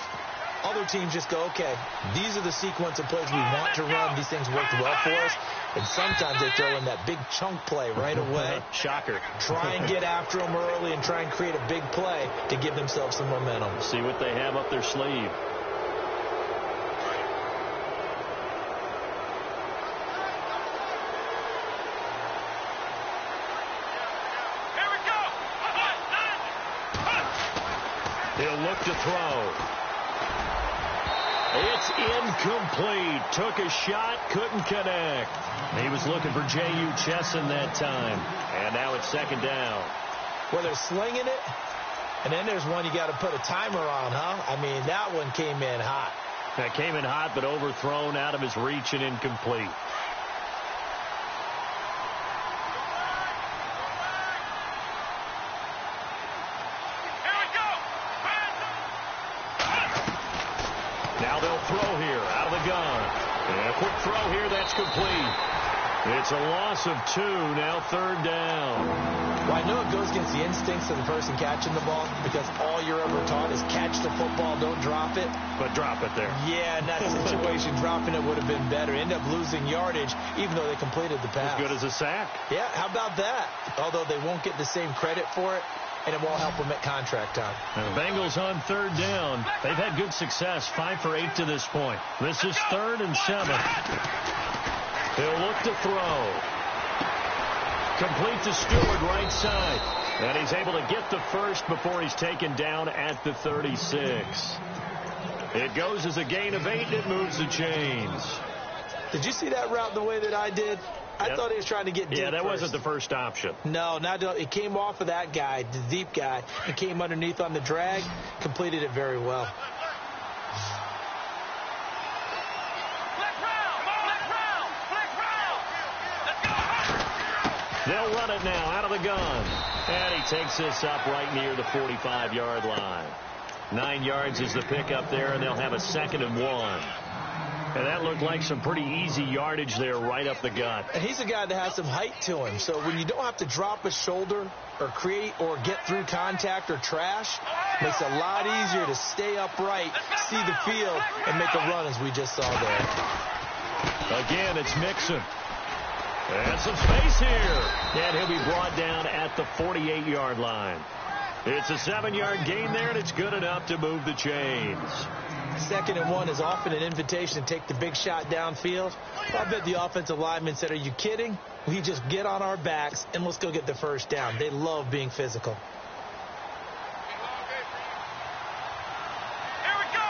Other teams just go, okay, these are the sequence of plays we want to run. These things worked well for us. And sometimes they throw in that big chunk play right away. Shocker. Try and get after them early and try and create a big play to give themselves some momentum. See what they have up their sleeve. He'll look to throw. It's incomplete. Took a shot, couldn't connect. He was looking for J.U. Chesson that time. And now it's second down. Well, they're slinging it, and then there's one you got to put a timer on, huh? I mean, that one came in hot. That came in hot, but overthrown out of his reach and incomplete. Now they'll throw here out of the gun. And a quick throw here, that's complete. It's a loss of 2, now third down. Well, I know it goes against the instincts of the person catching the ball because all you're ever taught is catch the football, don't drop it. But drop it there. Yeah, in that situation, dropping it would have been better. End up losing yardage, even though they completed the pass. As good as a sack. Yeah, how about that? Although they won't get the same credit for it, and it won't help them at contract time. And the Bengals on third down. They've had good success, 5 for 8 to this point. This is 3rd and 7. He'll look to throw. Complete to Stewart, right side. And he's able to get the first before he's taken down at the 36. It goes as a gain of 8, and it moves the chains. Did you see that route the way that I did? I thought he was trying to get deep. Yeah, that first. wasn't the first option. No, it came off of that guy, the deep guy, and came underneath on the drag, completed it very well. They'll run it now out of the gun. And he takes this up right near the 45-yard line. 9 yards is the pickup there, and they'll have a 2nd and 1. And that looked like some pretty easy yardage there right up the gut. And he's a guy that has some height to him. So when you don't have to drop a shoulder or create or get through contact or trash, it makes it a lot easier to stay upright, see the field, and make a run as we just saw there. Again, it's Mixon. And some space here. And he'll be brought down at the 48-yard line. It's a 7-yard gain there, and it's good enough to move the chains. 2nd and 1 is often an invitation to take the big shot downfield. I bet the offensive lineman said, are you kidding? We just get on our backs and let's go get the first down. They love being physical. Here we go.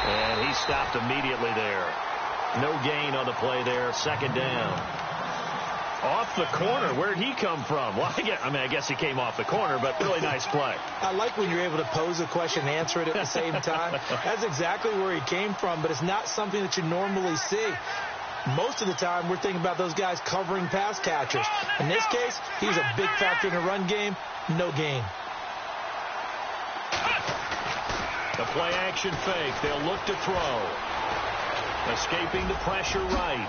And he stopped immediately there. No gain on the play there. 2nd down. Off the corner. Where'd he come from? Well, I guess he came off the corner, but really nice play. I like when you're able to pose a question and answer it at the same time. That's exactly where he came from, but it's not something that you normally see. Most of the time, we're thinking about those guys covering pass catchers. In this case, he's a big factor in the run game. No gain. The play action fake. They'll look to throw. Escaping the pressure right.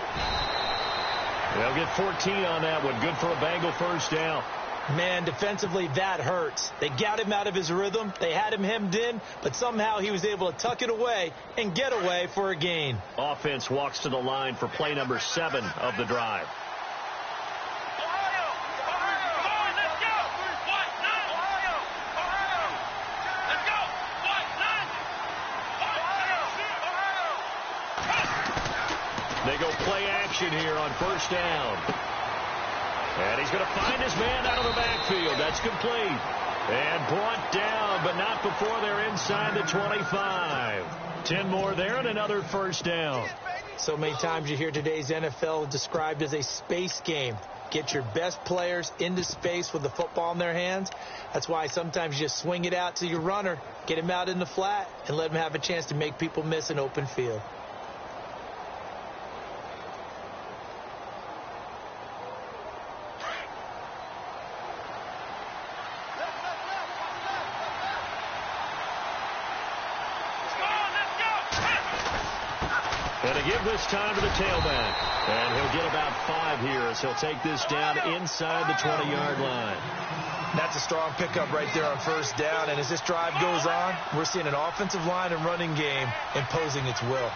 They'll get 14 on that one. Good for a Bengal first down. Man, defensively, that hurts. They got him out of his rhythm. They had him hemmed in, but somehow he was able to tuck it away and get away for a gain. Offense walks to the line for play number 7 of the drive. They go play action here on first down. And he's going to find his man out of the backfield. That's complete. And brought down, but not before they're inside the 25. 10 more there and another first down. So many times you hear today's NFL described as a space game. Get your best players into space with the football in their hands. That's why sometimes you just swing it out to your runner, get him out in the flat, and let him have a chance to make people miss an open field. And to give this time to the tailback. And he'll get about 5 here as he'll take this down inside the 20-yard line. That's a strong pickup right there on first down. And as this drive goes on, we're seeing an offensive line and running game imposing its will.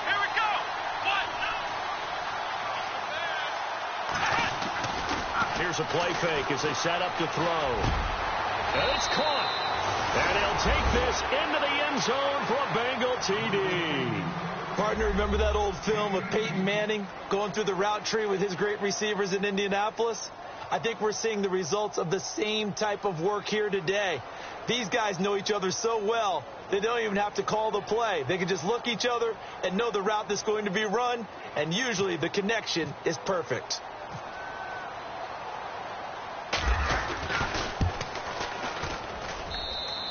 Here we go. Here's a play fake as they set up to throw. And it's caught. And he'll take this into the end zone for a Bengal TD. Partner, remember that old film of Peyton Manning going through the route tree with his great receivers in Indianapolis? I think we're seeing the results of the same type of work here today. These guys know each other so well, they don't even have to call the play. They can just look each other and know the route that's going to be run, and usually the connection is perfect.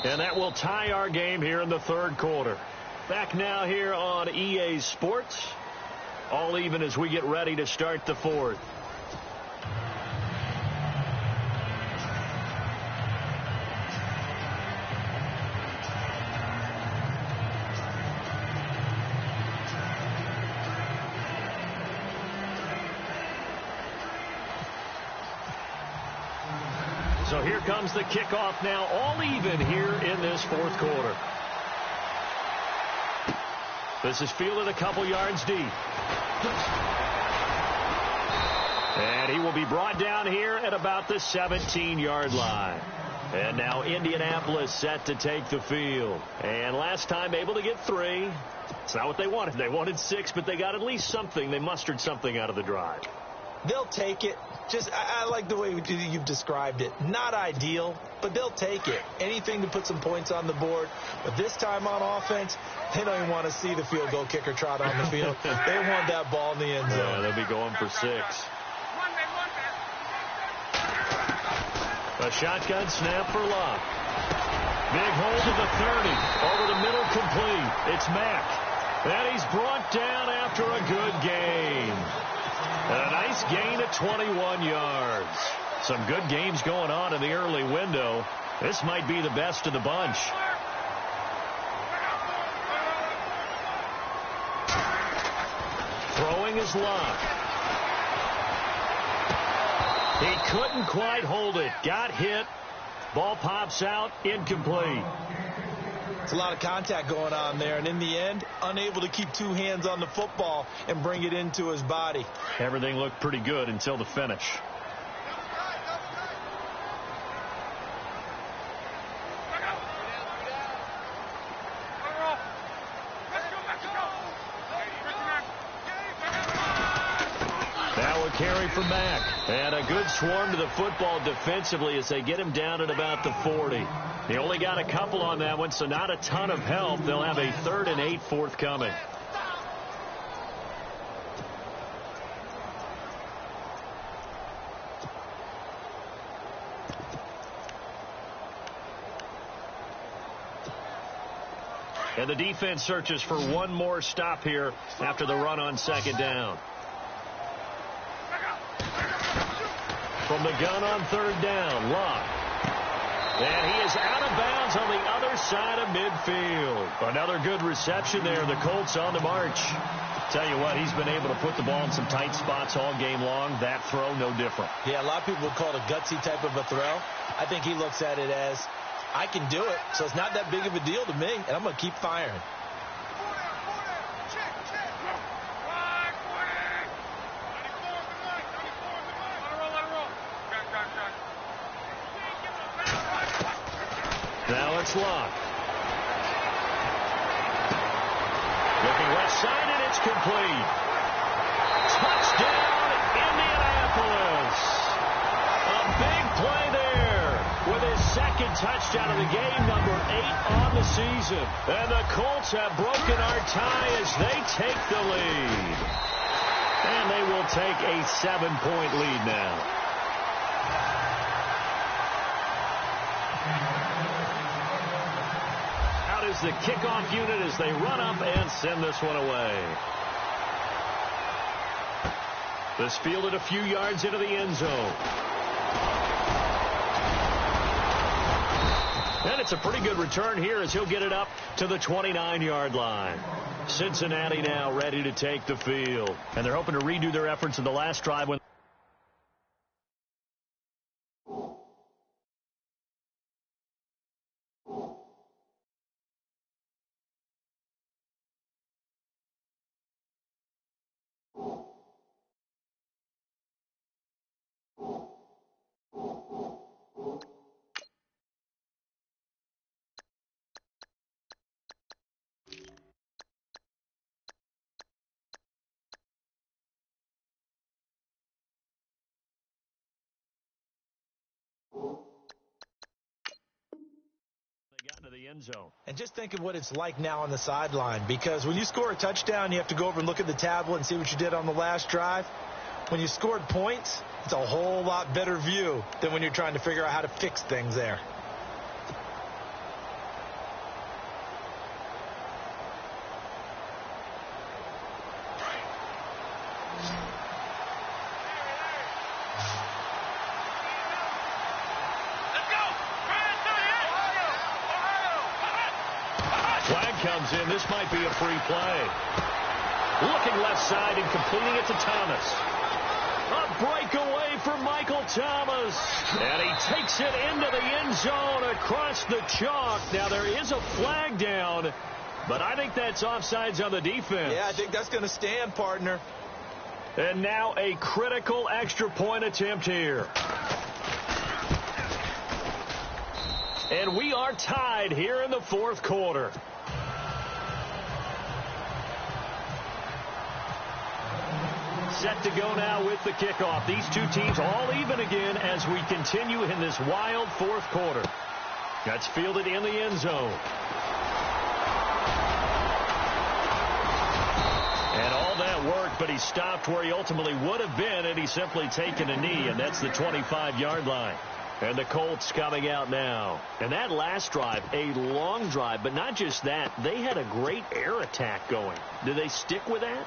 And that will tie our game here in the third quarter. Back now here on EA Sports. All even as we get ready to start the fourth. So here comes the kickoff now, all even here in this fourth quarter. This is fielded a couple yards deep. And he will be brought down here at about the 17-yard line. And now Indianapolis set to take the field. And last time able to get 3. It's not what they wanted. They wanted 6, but they got at least something. They mustered something out of the drive. They'll take it. I like the way you've described it. Not ideal, but they'll take it. Anything to put some points on the board. But this time on offense, they don't even want to see the field goal kicker trot on the field. They want that ball in the end zone. Yeah, they'll be going for 6. A shotgun snap for Locke. Big hold to the 30. Over the middle, complete. It's Mack. And he's brought down after a good gain. And a nice gain at 21 yards. Some good games going on in the early window. This might be the best of the bunch. Throwing is Locke. He couldn't quite hold it. Got hit. Ball pops out. Incomplete. It's a lot of contact going on there, and in the end, unable to keep 2 hands on the football and bring it into his body. Everything looked pretty good until the finish. Now a carry for Mack. And a good swarm to the football defensively as they get him down at about the 40. They only got a couple on that one, so not a ton of help. They'll have a 3rd and 8 forthcoming. And the defense searches for one more stop here after the run on 2nd down. From the gun on 3rd down, Locke. And he is out of bounds on the other side of midfield. Another good reception there. The Colts on the march. Tell you what, he's been able to put the ball in some tight spots all game long. That throw, no different. Yeah, a lot of people would call it a gutsy type of a throw. I think he looks at it as, I can do it, so it's not that big of a deal to me, and I'm going to keep firing. Now it's Locke. Looking left side, and it's complete. Touchdown, Indianapolis. A big play there with his second touchdown of the game, number 8 on the season. And the Colts have broken our tie as they take the lead. And they will take a 7-point lead now. Is the kickoff unit as they run up and send this one away. This fielded a few yards into the end zone. And it's a pretty good return here as he'll get it up to the 29-yard line. Cincinnati now ready to take the field. And they're hoping to redo their efforts in the last drive when into the end zone. And just think of what it's like now on the sideline, because when you score a touchdown, you have to go over and look at the tablet and see what you did on the last drive. When you scored points, it's a whole lot better view than when you're trying to figure out how to fix things there. Comes in. This might be a free play. Looking left side and completing it to Thomas. A breakaway for Michael Thomas. And he takes it into the end zone across the chalk. Now there is a flag down, but I think that's offsides on the defense. Yeah, I think that's going to stand, partner. And now a critical extra point attempt here. And we are tied here in the fourth quarter. Set to go now with the kickoff. These two teams all even again as we continue in this wild fourth quarter. That's fielded in the end zone. And all that worked, but he stopped where he ultimately would have been, and he's simply taken a knee, and that's the 25-yard line. And the Colts coming out now. And that last drive, a long drive, but not just that. They had a great air attack going. Do they stick with that?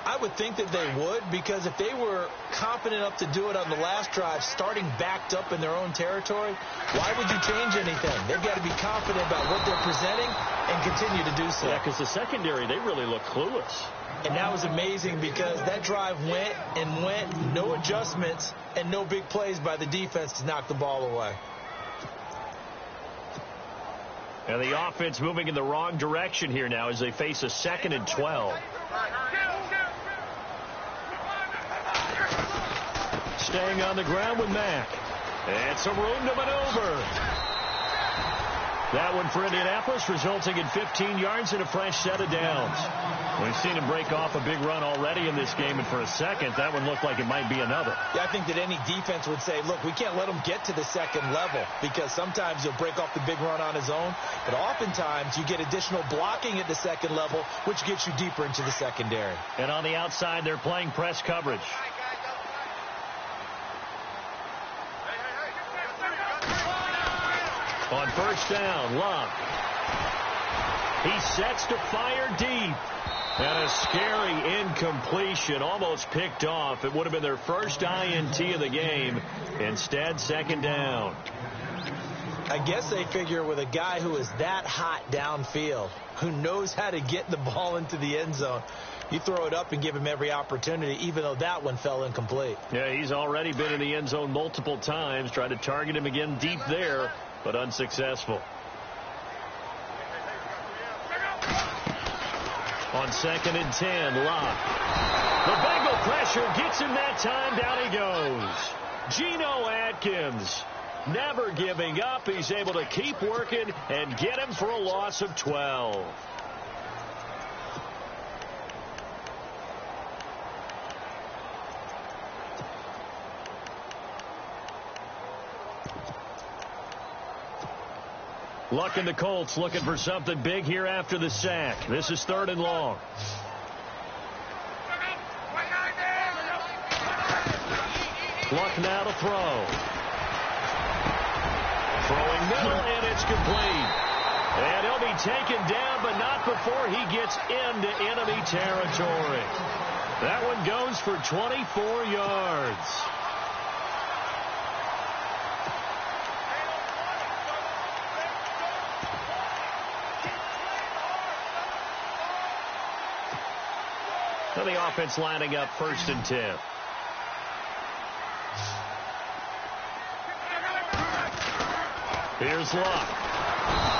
I would think that they would, because if they were confident enough to do it on the last drive, starting backed up in their own territory, why would you change anything? They've got to be confident about what they're presenting and continue to do so. Yeah, because the secondary, they really look clueless. And that was amazing because that drive went and went, no adjustments and no big plays by the defense to knock the ball away. And the offense moving in the wrong direction here now as they face a 2nd and 12. Staying on the ground with Mack. And some room to maneuver. That one for Indianapolis, resulting in 15 yards and a fresh set of downs. We've seen him break off a big run already in this game, and for a second, that one looked like it might be another. Yeah, I think that any defense would say, look, we can't let him get to the second level, because sometimes he'll break off the big run on his own, but oftentimes you get additional blocking at the second level, which gets you deeper into the secondary. And on the outside, they're playing press coverage. On first down, Locke. He sets to fire deep. And a scary incompletion, almost picked off. It would have been their first INT of the game. Instead, second down. I guess they figure with a guy who is that hot downfield, who knows how to get the ball into the end zone, you throw it up and give him every opportunity, even though that one fell incomplete. Yeah, he's already been in the end zone multiple times, tried to target him again deep there, but unsuccessful. On 2nd and 10, Locke. The Bengal pressure gets him that time. Down he goes. Geno Atkins, never giving up. He's able to keep working and get him for a loss of 12. Luck and the Colts looking for something big here after the sack. This is 3rd and long. Luck now to throw. Throwing middle, and it's complete. And he'll be taken down, but not before he gets into enemy territory. That one goes for 24 yards. So the offense lining up 1st and 10. Here's Luck.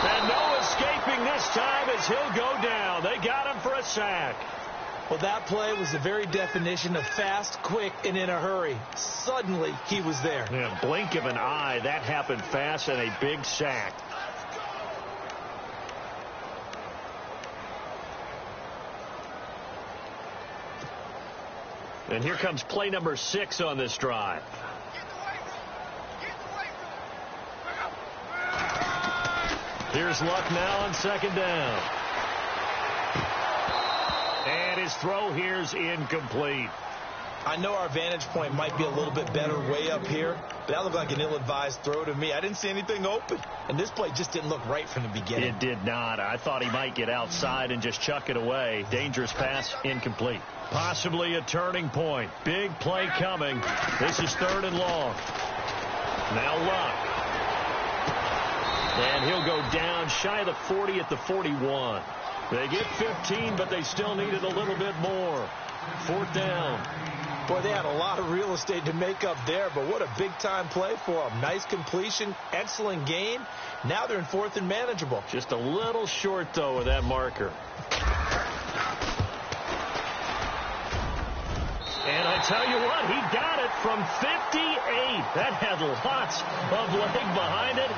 And no escaping this time as he'll go down. They got him for a sack. Well, that play was the very definition of fast, quick, and in a hurry. Suddenly, he was there. Yeah, blink of an eye. That happened fast and a big sack. And here comes play number 6 on this drive. Here's Luck now on 2nd down. And his throw here's incomplete. I know our vantage point might be a little bit better way up here, but that looked like an ill-advised throw to me. I didn't see anything open, and this play just didn't look right from the beginning. It did not. I thought he might get outside and just chuck it away. Dangerous pass, incomplete. Possibly a turning point. Big play coming. This is 3rd and long. Now Luck. And he'll go down shy of the 40 at the 41. They get 15, but they still needed a little bit more. 4th down. Boy, they had a lot of real estate to make up there, but what a big-time play for them. Nice completion, excellent gain. Now they're in 4th and manageable. Just a little short, though, of that marker. And I tell you what, he got it from 58. That had lots of leg behind it.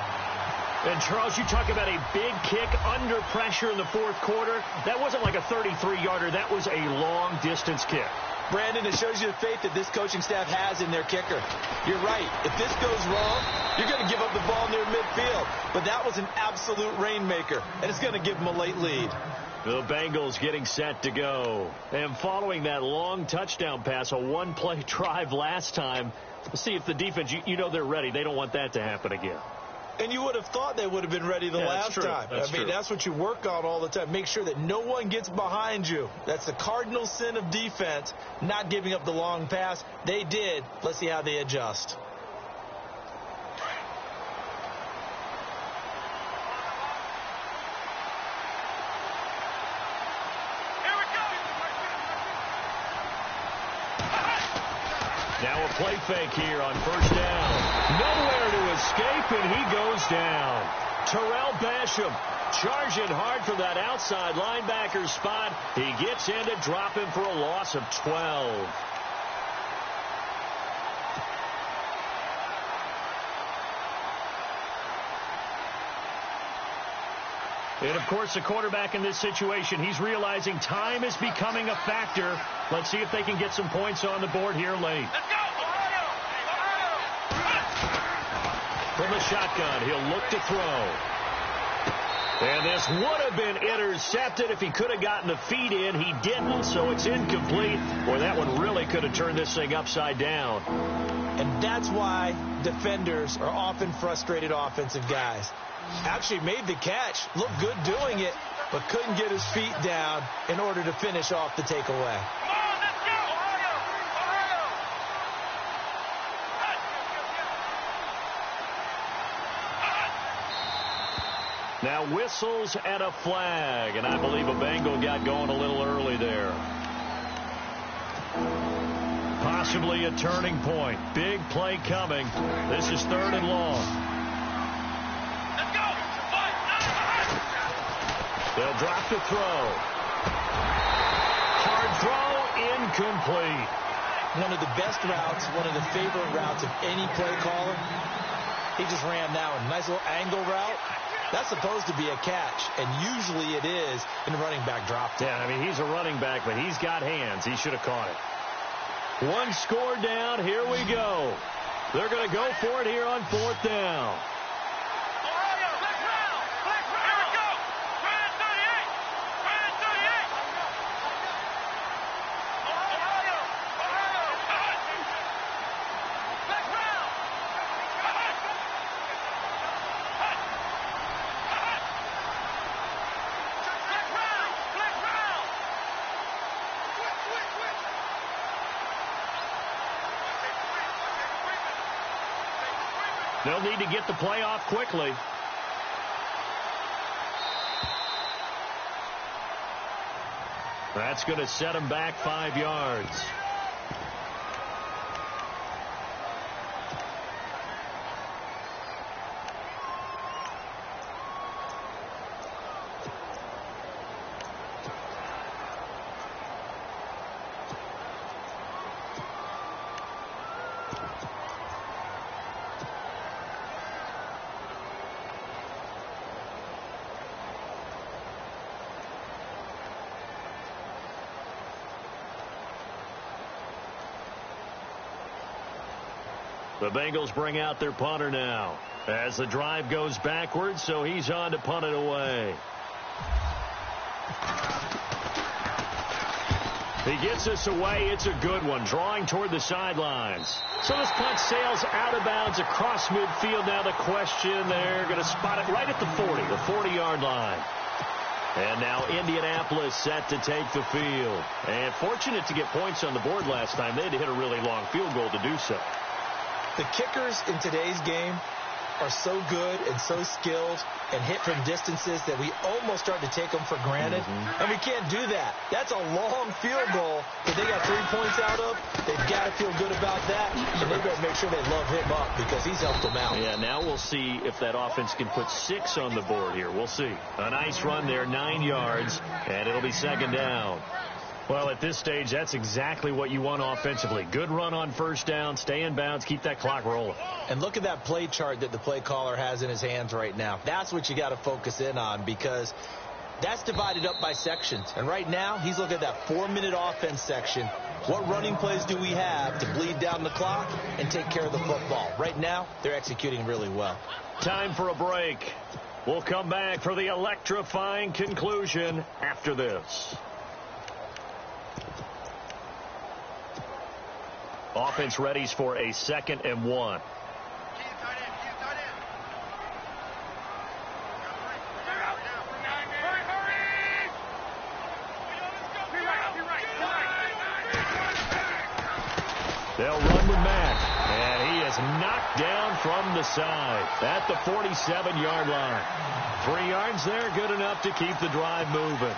And, Charles, you talk about a big kick under pressure in the 4th quarter. That wasn't like a 33-yarder. That was a long-distance kick. Brandon, it shows you the faith that this coaching staff has in their kicker. You're right. If this goes wrong, you're going to give up the ball near midfield. But that was an absolute rainmaker, and it's going to give them a late lead. The Bengals getting set to go. And following that long touchdown pass, a one-play drive last time, we'll see if the defense, you know they're ready. They don't want that to happen again. And you would have thought they would have been ready the last time. That's what you work on all the time. Make sure that no one gets behind you. That's the cardinal sin of defense, not giving up the long pass. They did. Let's see how they adjust. Now a play fake here on 1st down. Nowhere to escape, and he goes down. Terrell Basham charging hard for that outside linebacker spot. He gets in to drop him for a loss of 12. And, of course, the quarterback in this situation, he's realizing time is becoming a factor. Let's see if they can get some points on the board here late. Let's go, Ohio! From the shotgun, he'll look to throw. And this would have been intercepted if he could have gotten the feet in. He didn't, so it's incomplete. Boy, that one really could have turned this thing upside down. And that's why defenders are often frustrated offensive guys. Actually made the catch, looked good doing it, but couldn't get his feet down in order to finish off the takeaway. Come on, let's go, Ohio! Now whistles and a flag, and I believe a Bengal got going a little early there. Possibly a turning point. Big play coming. This is 3rd and long. Let's go. They'll drop to throw. Hard throw, incomplete. One of the best routes, one of the favorite routes of any play caller. He just ran that one. Nice little angle route. That's supposed to be a catch, and usually it is, and the running back dropped it. Yeah, I mean, he's a running back, but he's got hands. He should have caught it. One score down. Here we go. They're going to go for it here on 4th down. They'll need to get the play off quickly. That's going to set them back 5 yards. The Bengals bring out their punter now as the drive goes backwards, so he's on to punt it away. He gets us away. It's a good one, drawing toward the sidelines. So this punt sails out of bounds across midfield. Now the question, they're going to spot it right at the 40, the 40-yard line. And now Indianapolis set to take the field. And fortunate to get points on the board last time. They had to hit a really long field goal to do so. The kickers in today's game are so good and so skilled and hit from distances that we almost start to take them for granted. And we can't do that. That's a long field goal that they got 3 points out of. They've got to feel good about that, and they better make sure they love him up because he's helped them out. Yeah, now we'll see if that offense can put 6 on the board here. We'll see. A nice run there, 9 yards, and it'll be 2nd down. Well, at this stage, that's exactly what you want offensively. Good run on 1st down, stay in bounds, keep that clock rolling. And look at that play chart that the play caller has in his hands right now. That's what you got to focus in on because that's divided up by sections. And right now, he's looking at that 4-minute offense section. What running plays do we have to bleed down the clock and take care of the football? Right now, they're executing really well. Time for a break. We'll come back for the electrifying conclusion after this. Offense readies for a 2nd and 1. They'll run with Mack, and he is knocked down from the side at the 47-yard line. 3 yards there, good enough to keep the drive moving.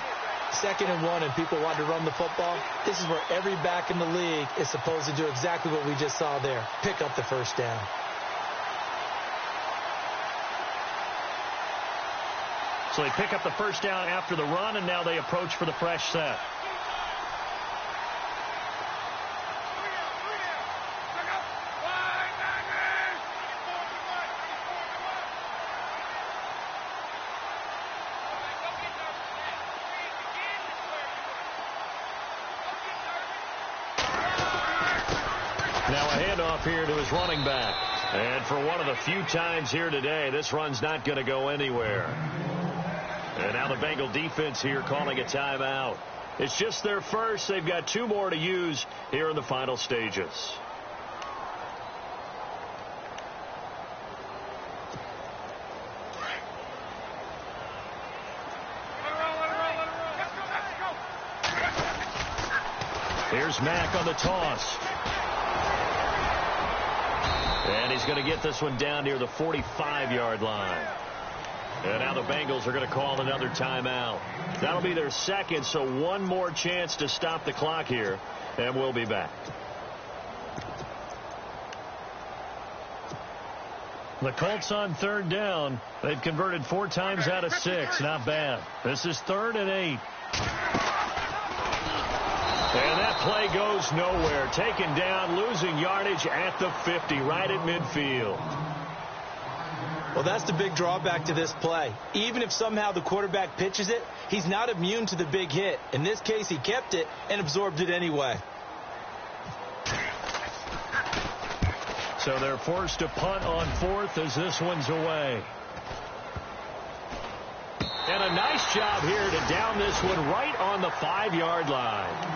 2nd and 1 and people want to run the football. This is where every back in the league is supposed to do exactly what we just saw there. Pick up the 1st down. So they pick up the 1st down after the run, and now they approach for the fresh set. Now a handoff here to his running back. And for one of the few times here today, this run's not going to go anywhere. And now the Bengal defense here calling a timeout. It's just their first. They've got 2 more to use here in the final stages. Here's Mack on the toss. And he's going to get this one down near the 45-yard line. And now the Bengals are going to call another timeout. That'll be their second, so one more chance to stop the clock here, and we'll be back. The Colts on third down. They've converted 4 times out of 6. Not bad. This is 3rd and 8. And that play goes nowhere. Taken down, losing yardage at the 50, right at midfield. Well, that's the big drawback to this play. Even if somehow the quarterback pitches it, he's not immune to the big hit. In this case, he kept it and absorbed it anyway. So they're forced to punt on 4th as this one's away. And a nice job here to down this one right on the 5-yard line.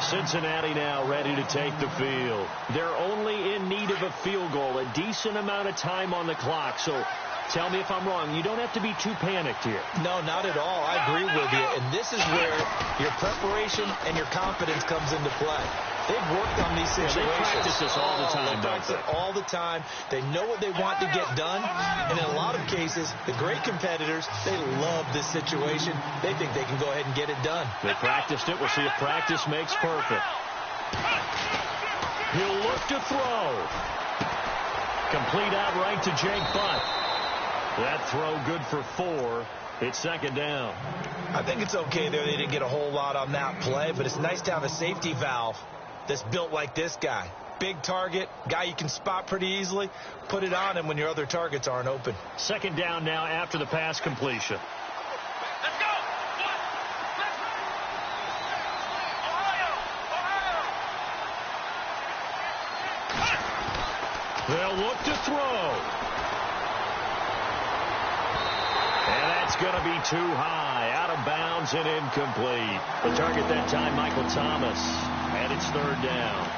Cincinnati now ready to take the field. They're only in need of a field goal, a decent amount of time on the clock. So tell me if I'm wrong. You don't have to be too panicked here. No, not at all. I agree with you. And this is where your preparation and your confidence comes into play. They've worked on these situations. They practice this all the time, don't they? All the time. They know what they want to get done. And in a lot of cases, the great competitors, they love this situation. They think they can go ahead and get it done. They practiced it. We'll see if practice makes perfect. He'll look to throw. Complete out right to Jake Butt. That throw good for 4. It's 2nd down. I think it's okay there. They didn't get a whole lot on that play, but it's nice to have a safety valve that's built like this guy. Big target, guy you can spot pretty easily. Put it on him when your other targets aren't open. 2nd down now after the pass completion. Let's go. Ohio. They'll look to throw. And that's going to be too high. Out of bounds and incomplete. The target that time, Michael Thomas. And it's 3rd down.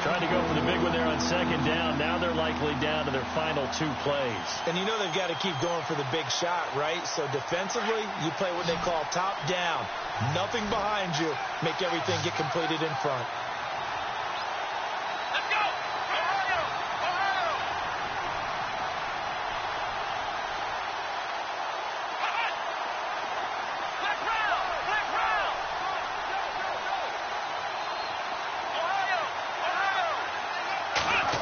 Trying to go for the big one there on 2nd down. Now they're likely down to their final 2 plays. And you know they've got to keep going for the big shot, right? So defensively, you play what they call top down. Nothing behind you. Make everything get completed in front. Let's go. Ohio. Ohio. Black round. Black round. Ohio. Ohio.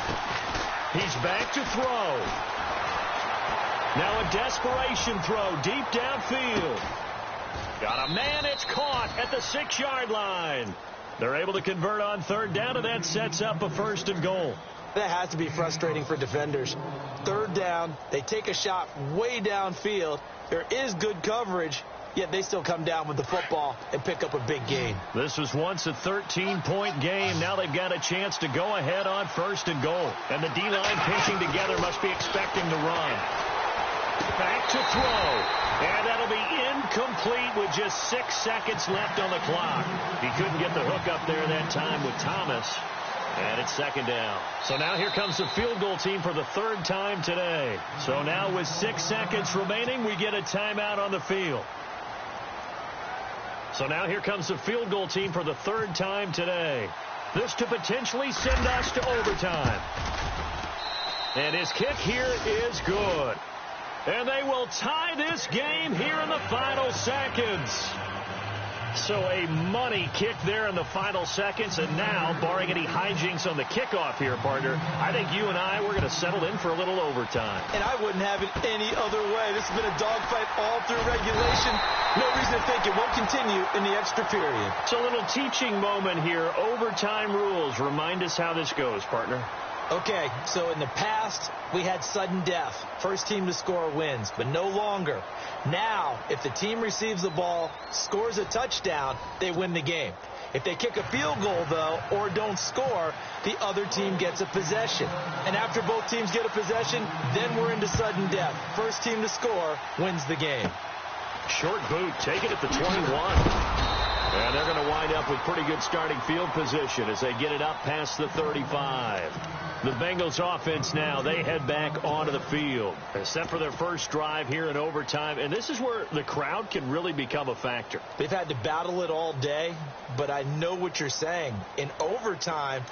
He's back to throw. Now a desperation throw deep downfield. Got a man. It's caught at the 6-yard line. They're able to convert on 3rd down, and that sets up a 1st and goal. That has to be frustrating for defenders. 3rd down, they take a shot way downfield. There is good coverage, yet they still come down with the football and pick up a big gain. This was once a 13-point game. Now they've got a chance to go ahead on 1st and goal. And the D-line pinching together must be expecting to run. Back to throw. And that'll be incomplete with just 6 seconds left on the clock. He couldn't get the hook up there that time with Thomas. And it's 2nd down. So now here comes the field goal team for the 3rd time today. So now with 6 seconds remaining, we get a timeout on the field. So now here comes the field goal team for the 3rd time today. This to potentially send us to overtime. And his kick here is good. And they will tie this game here in the final seconds. So a money kick there in the final seconds. And now, barring any hijinks on the kickoff here, partner, I think you and I, we're going to settle in for a little overtime. And I wouldn't have it any other way. This has been a dogfight all through regulation. No reason to think it won't continue in the extra period. So a little teaching moment here. Overtime rules. Remind us how this goes, partner. Okay, so in the past, we had sudden death. First team to score wins, but no longer. Now, if the team receives the ball, scores a touchdown, they win the game. If they kick a field goal, though, or don't score, the other team gets a possession. And after both teams get a possession, then we're into sudden death. First team to score wins the game. Short boot, take it at the 21. And they're going to wind up with pretty good starting field position as they get it up past the 35. The Bengals offense now, they head back onto the field. They're set for their first drive here in overtime, and this is where the crowd can really become a factor. They've had to battle it all day, but I know what you're saying. In overtime,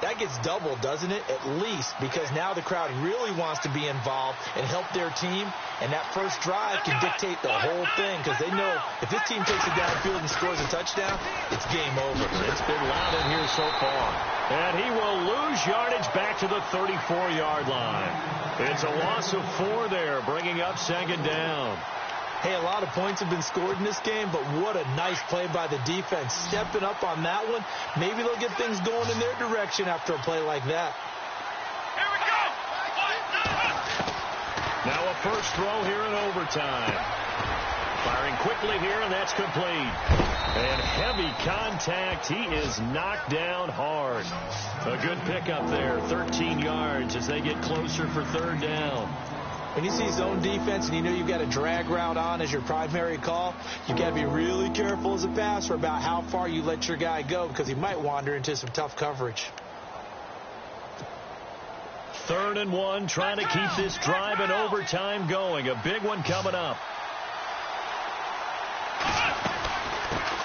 That gets doubled, doesn't it? At least, because now the crowd really wants to be involved and help their team, and that first drive can dictate the whole thing because they know if this team takes it downfield and scores a touchdown, it's game over. It's been loud in here so far. And he will lose yardage back to the 34-yard line. It's a loss of 4 there, bringing up second down. Hey, a lot of points have been scored in this game, but what a nice play by the defense. Stepping up on that one, maybe they'll get things going in their direction after a play like that. Here we go. Now a first throw here in overtime. Firing quickly here, and that's complete. And heavy contact. He is knocked down hard. A good pickup there, 13 yards as they get closer for third down. When you see zone defense and you know you've got a drag route on as your primary call, you've got to be really careful as a passer about how far you let your guy go because he might wander into some tough coverage. 3rd and 1, trying to keep this drive in overtime going. A big one coming up.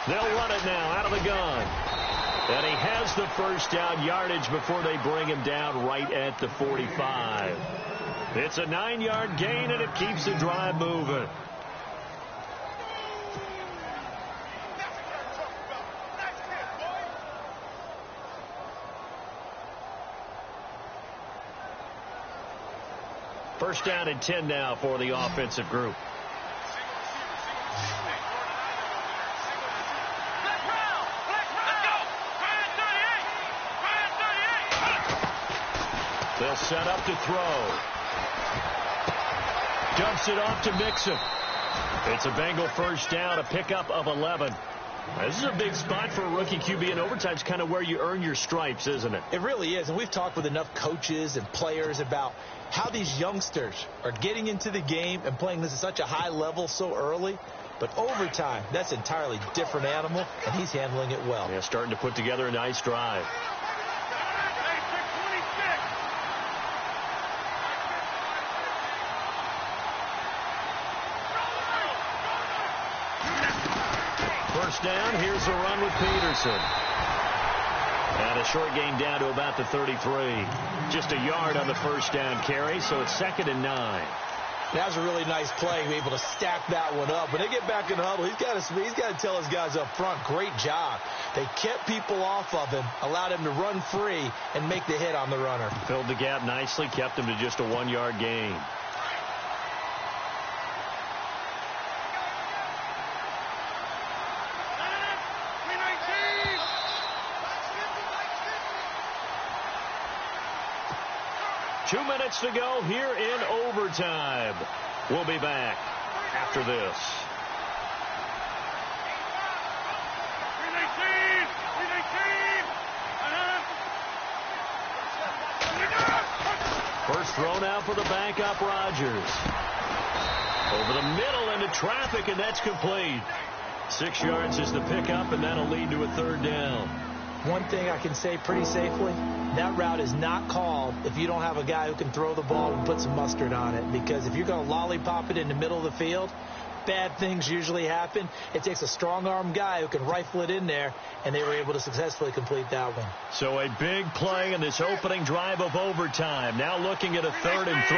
They'll run it now out of the gun. And he has the first down yardage before they bring him down right at the 45. It's a 9-yard gain, and it keeps the drive moving. First down and 10 now for the offensive group. They'll set up to throw. Dumps it off to Mixon. It's a Bengal first down, a pickup of 11. This is a big spot for a rookie QB, and overtime's kind of where you earn your stripes, isn't it? It really is, and we've talked with enough coaches and players about how these youngsters are getting into the game and playing this at such a high level so early. But overtime, that's an entirely different animal, and he's handling it well. Yeah, starting to put together a nice drive. First down, here's a run with Peterson. And a short gain down to about the 33. Just a yard on the first down carry, so it's 2nd and 9. That was a really nice play, be able to stack that one up. When they get back in the huddle, he's got to tell his guys up front, great job. They kept people off of him, allowed him to run free, and make the hit on the runner. Filled the gap nicely, kept him to just a 1-yard gain. Two minutes to go here in overtime. We'll be back after this. First throw now for the backup Rodgers. Over the middle into traffic, and that's complete. 6 yards is the pickup, and that'll lead to a 3rd down. One thing I can say pretty safely, that route is not called if you don't have a guy who can throw the ball and put some mustard on it. Because if you're going to lollipop it in the middle of the field, bad things usually happen. It takes a strong-arm guy who can rifle it in there, and they were able to successfully complete that one. So a big play in this opening drive of overtime. Now looking at a 3rd and 3.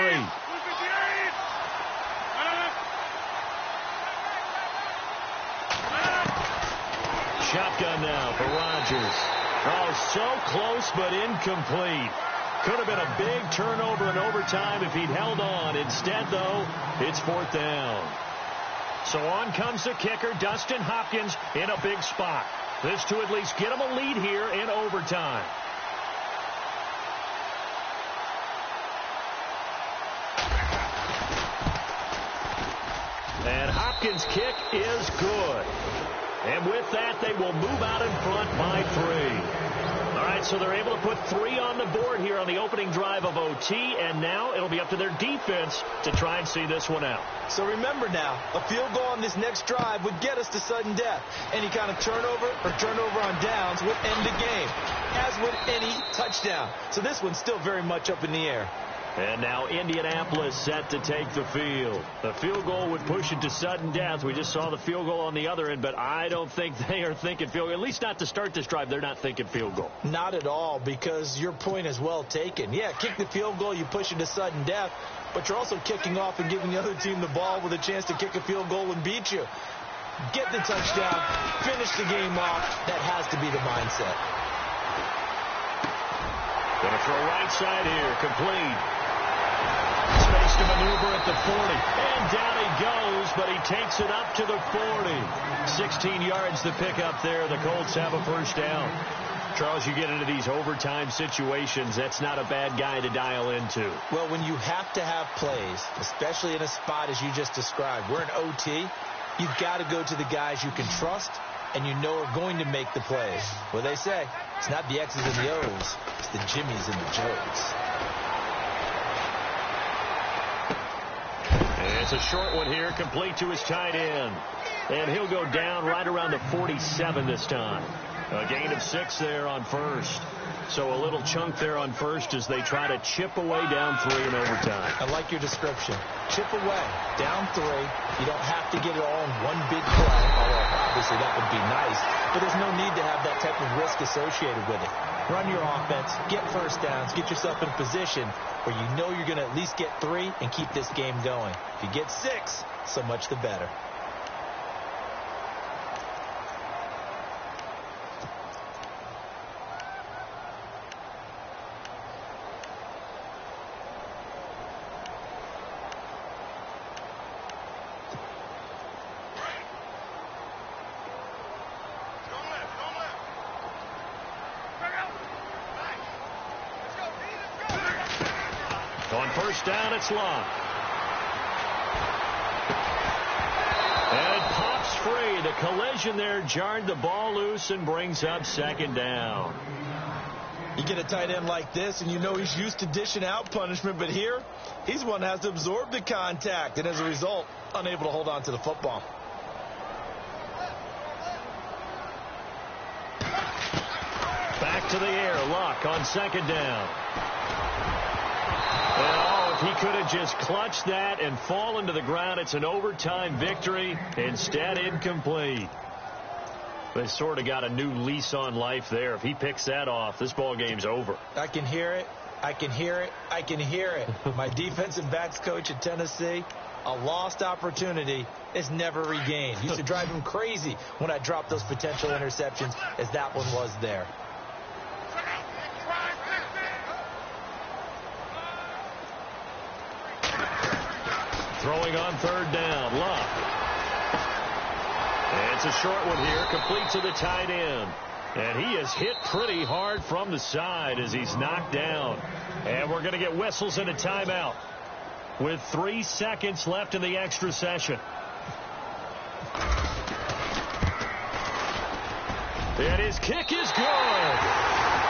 Shotgun now for Rodgers. Oh, so close but incomplete. Could have been a big turnover in overtime if he'd held on. Instead, though, it's 4th down. So on comes the kicker, Dustin Hopkins, in a big spot. This to at least get him a lead here in overtime. And Hopkins' kick is good. And with that, they will move out in front by 3. All right, so they're able to put 3 on the board here on the opening drive of OT, and now it'll be up to their defense to try and see this one out. So remember now, a field goal on this next drive would get us to sudden death. Any kind of turnover on downs would end the game, as would any touchdown. So this one's still very much up in the air. And now Indianapolis set to take the field. The field goal would push it to sudden death. We just saw the field goal on the other end, but I don't think they are thinking field goal. At least not to start this drive. They're not thinking field goal. Not at all, because your point is well taken. Yeah, kick the field goal, you push it to sudden death, but you're also kicking off and giving the other team the ball with a chance to kick a field goal and beat you. Get the touchdown, finish the game off. That has to be the mindset. Going to throw right side here, complete. Space to maneuver at the 40. And down he goes, but he takes it up to the 40. 16 yards to pick up there. The Colts have a first down. Charles, you get into these overtime situations, that's not a bad guy to dial into. Well, when you have to have plays, especially in a spot as you just described, we're in OT, you've got to go to the guys you can trust and you know are going to make the plays. Well, they say, it's not the X's and the O's, it's the Jimmies and the Joes. It's a short one here, complete to his tight end. And he'll go down right around the 47 this time. A gain of 6 there on first. So a little chunk there on first as they try to chip away down 3 in overtime. I like your description. Chip away, down 3. You don't have to get it all in one big play, although obviously that would be nice. But there's no need to have that type of risk associated with it. Run your offense, get first downs, get yourself in a position where you know you're going to at least get 3 and keep this game going. If you get 6, so much the better. On first down, it's Locke. And it pops free. The collision there jarred the ball loose and brings up second down. You get a tight end like this, and you know he's used to dishing out punishment, but here, he's one that has to absorb the contact, and as a result, unable to hold on to the football. Back to the air, Locke on second down. Oh, if he could have just clutched that and fallen to the ground, it's an overtime victory. Instead, incomplete. They sort of got a new lease on life there. If he picks that off, this ball game's over. I can hear it. I can hear it. I can hear it. My defensive backs coach at Tennessee, a lost opportunity is never regained. Used to drive him crazy when I dropped those potential interceptions, as that one was there. Throwing on third down, Locke. It's a short one here, complete to the tight end. And he is hit pretty hard from the side as he's knocked down. And we're going to get whistles and a timeout with 3 seconds left in the extra session. And his kick is good.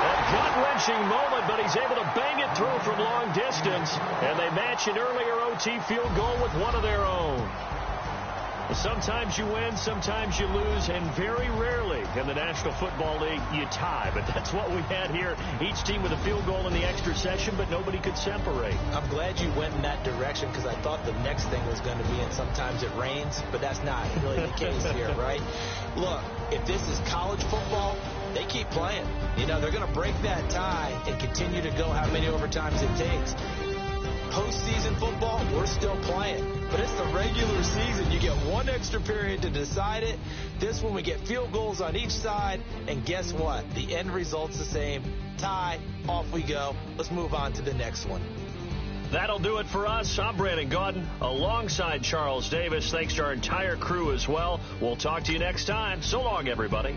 A gut-wrenching moment, but he's able to bang it through from long distance. And they match an earlier OT field goal with one of their own. Sometimes you win, sometimes you lose, and very rarely in the National Football League you tie. But that's what we had here. Each team with a field goal in the extra session, but nobody could separate. I'm glad you went in that direction because I thought the next thing was going to be, and sometimes it rains, but that's not really the case here, right? Look, if this is college football, they keep playing. You know, they're going to break that tie and continue to go how many overtimes it takes. Postseason football, we're still playing. But it's the regular season. You get one extra period to decide it. This one, we get field goals on each side. And guess what? The end result's the same. Tie, off we go. Let's move on to the next one. That'll do it for us. I'm Brandon Gaudin alongside Charles Davis. Thanks to our entire crew as well. We'll talk to you next time. So long, everybody.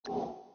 it.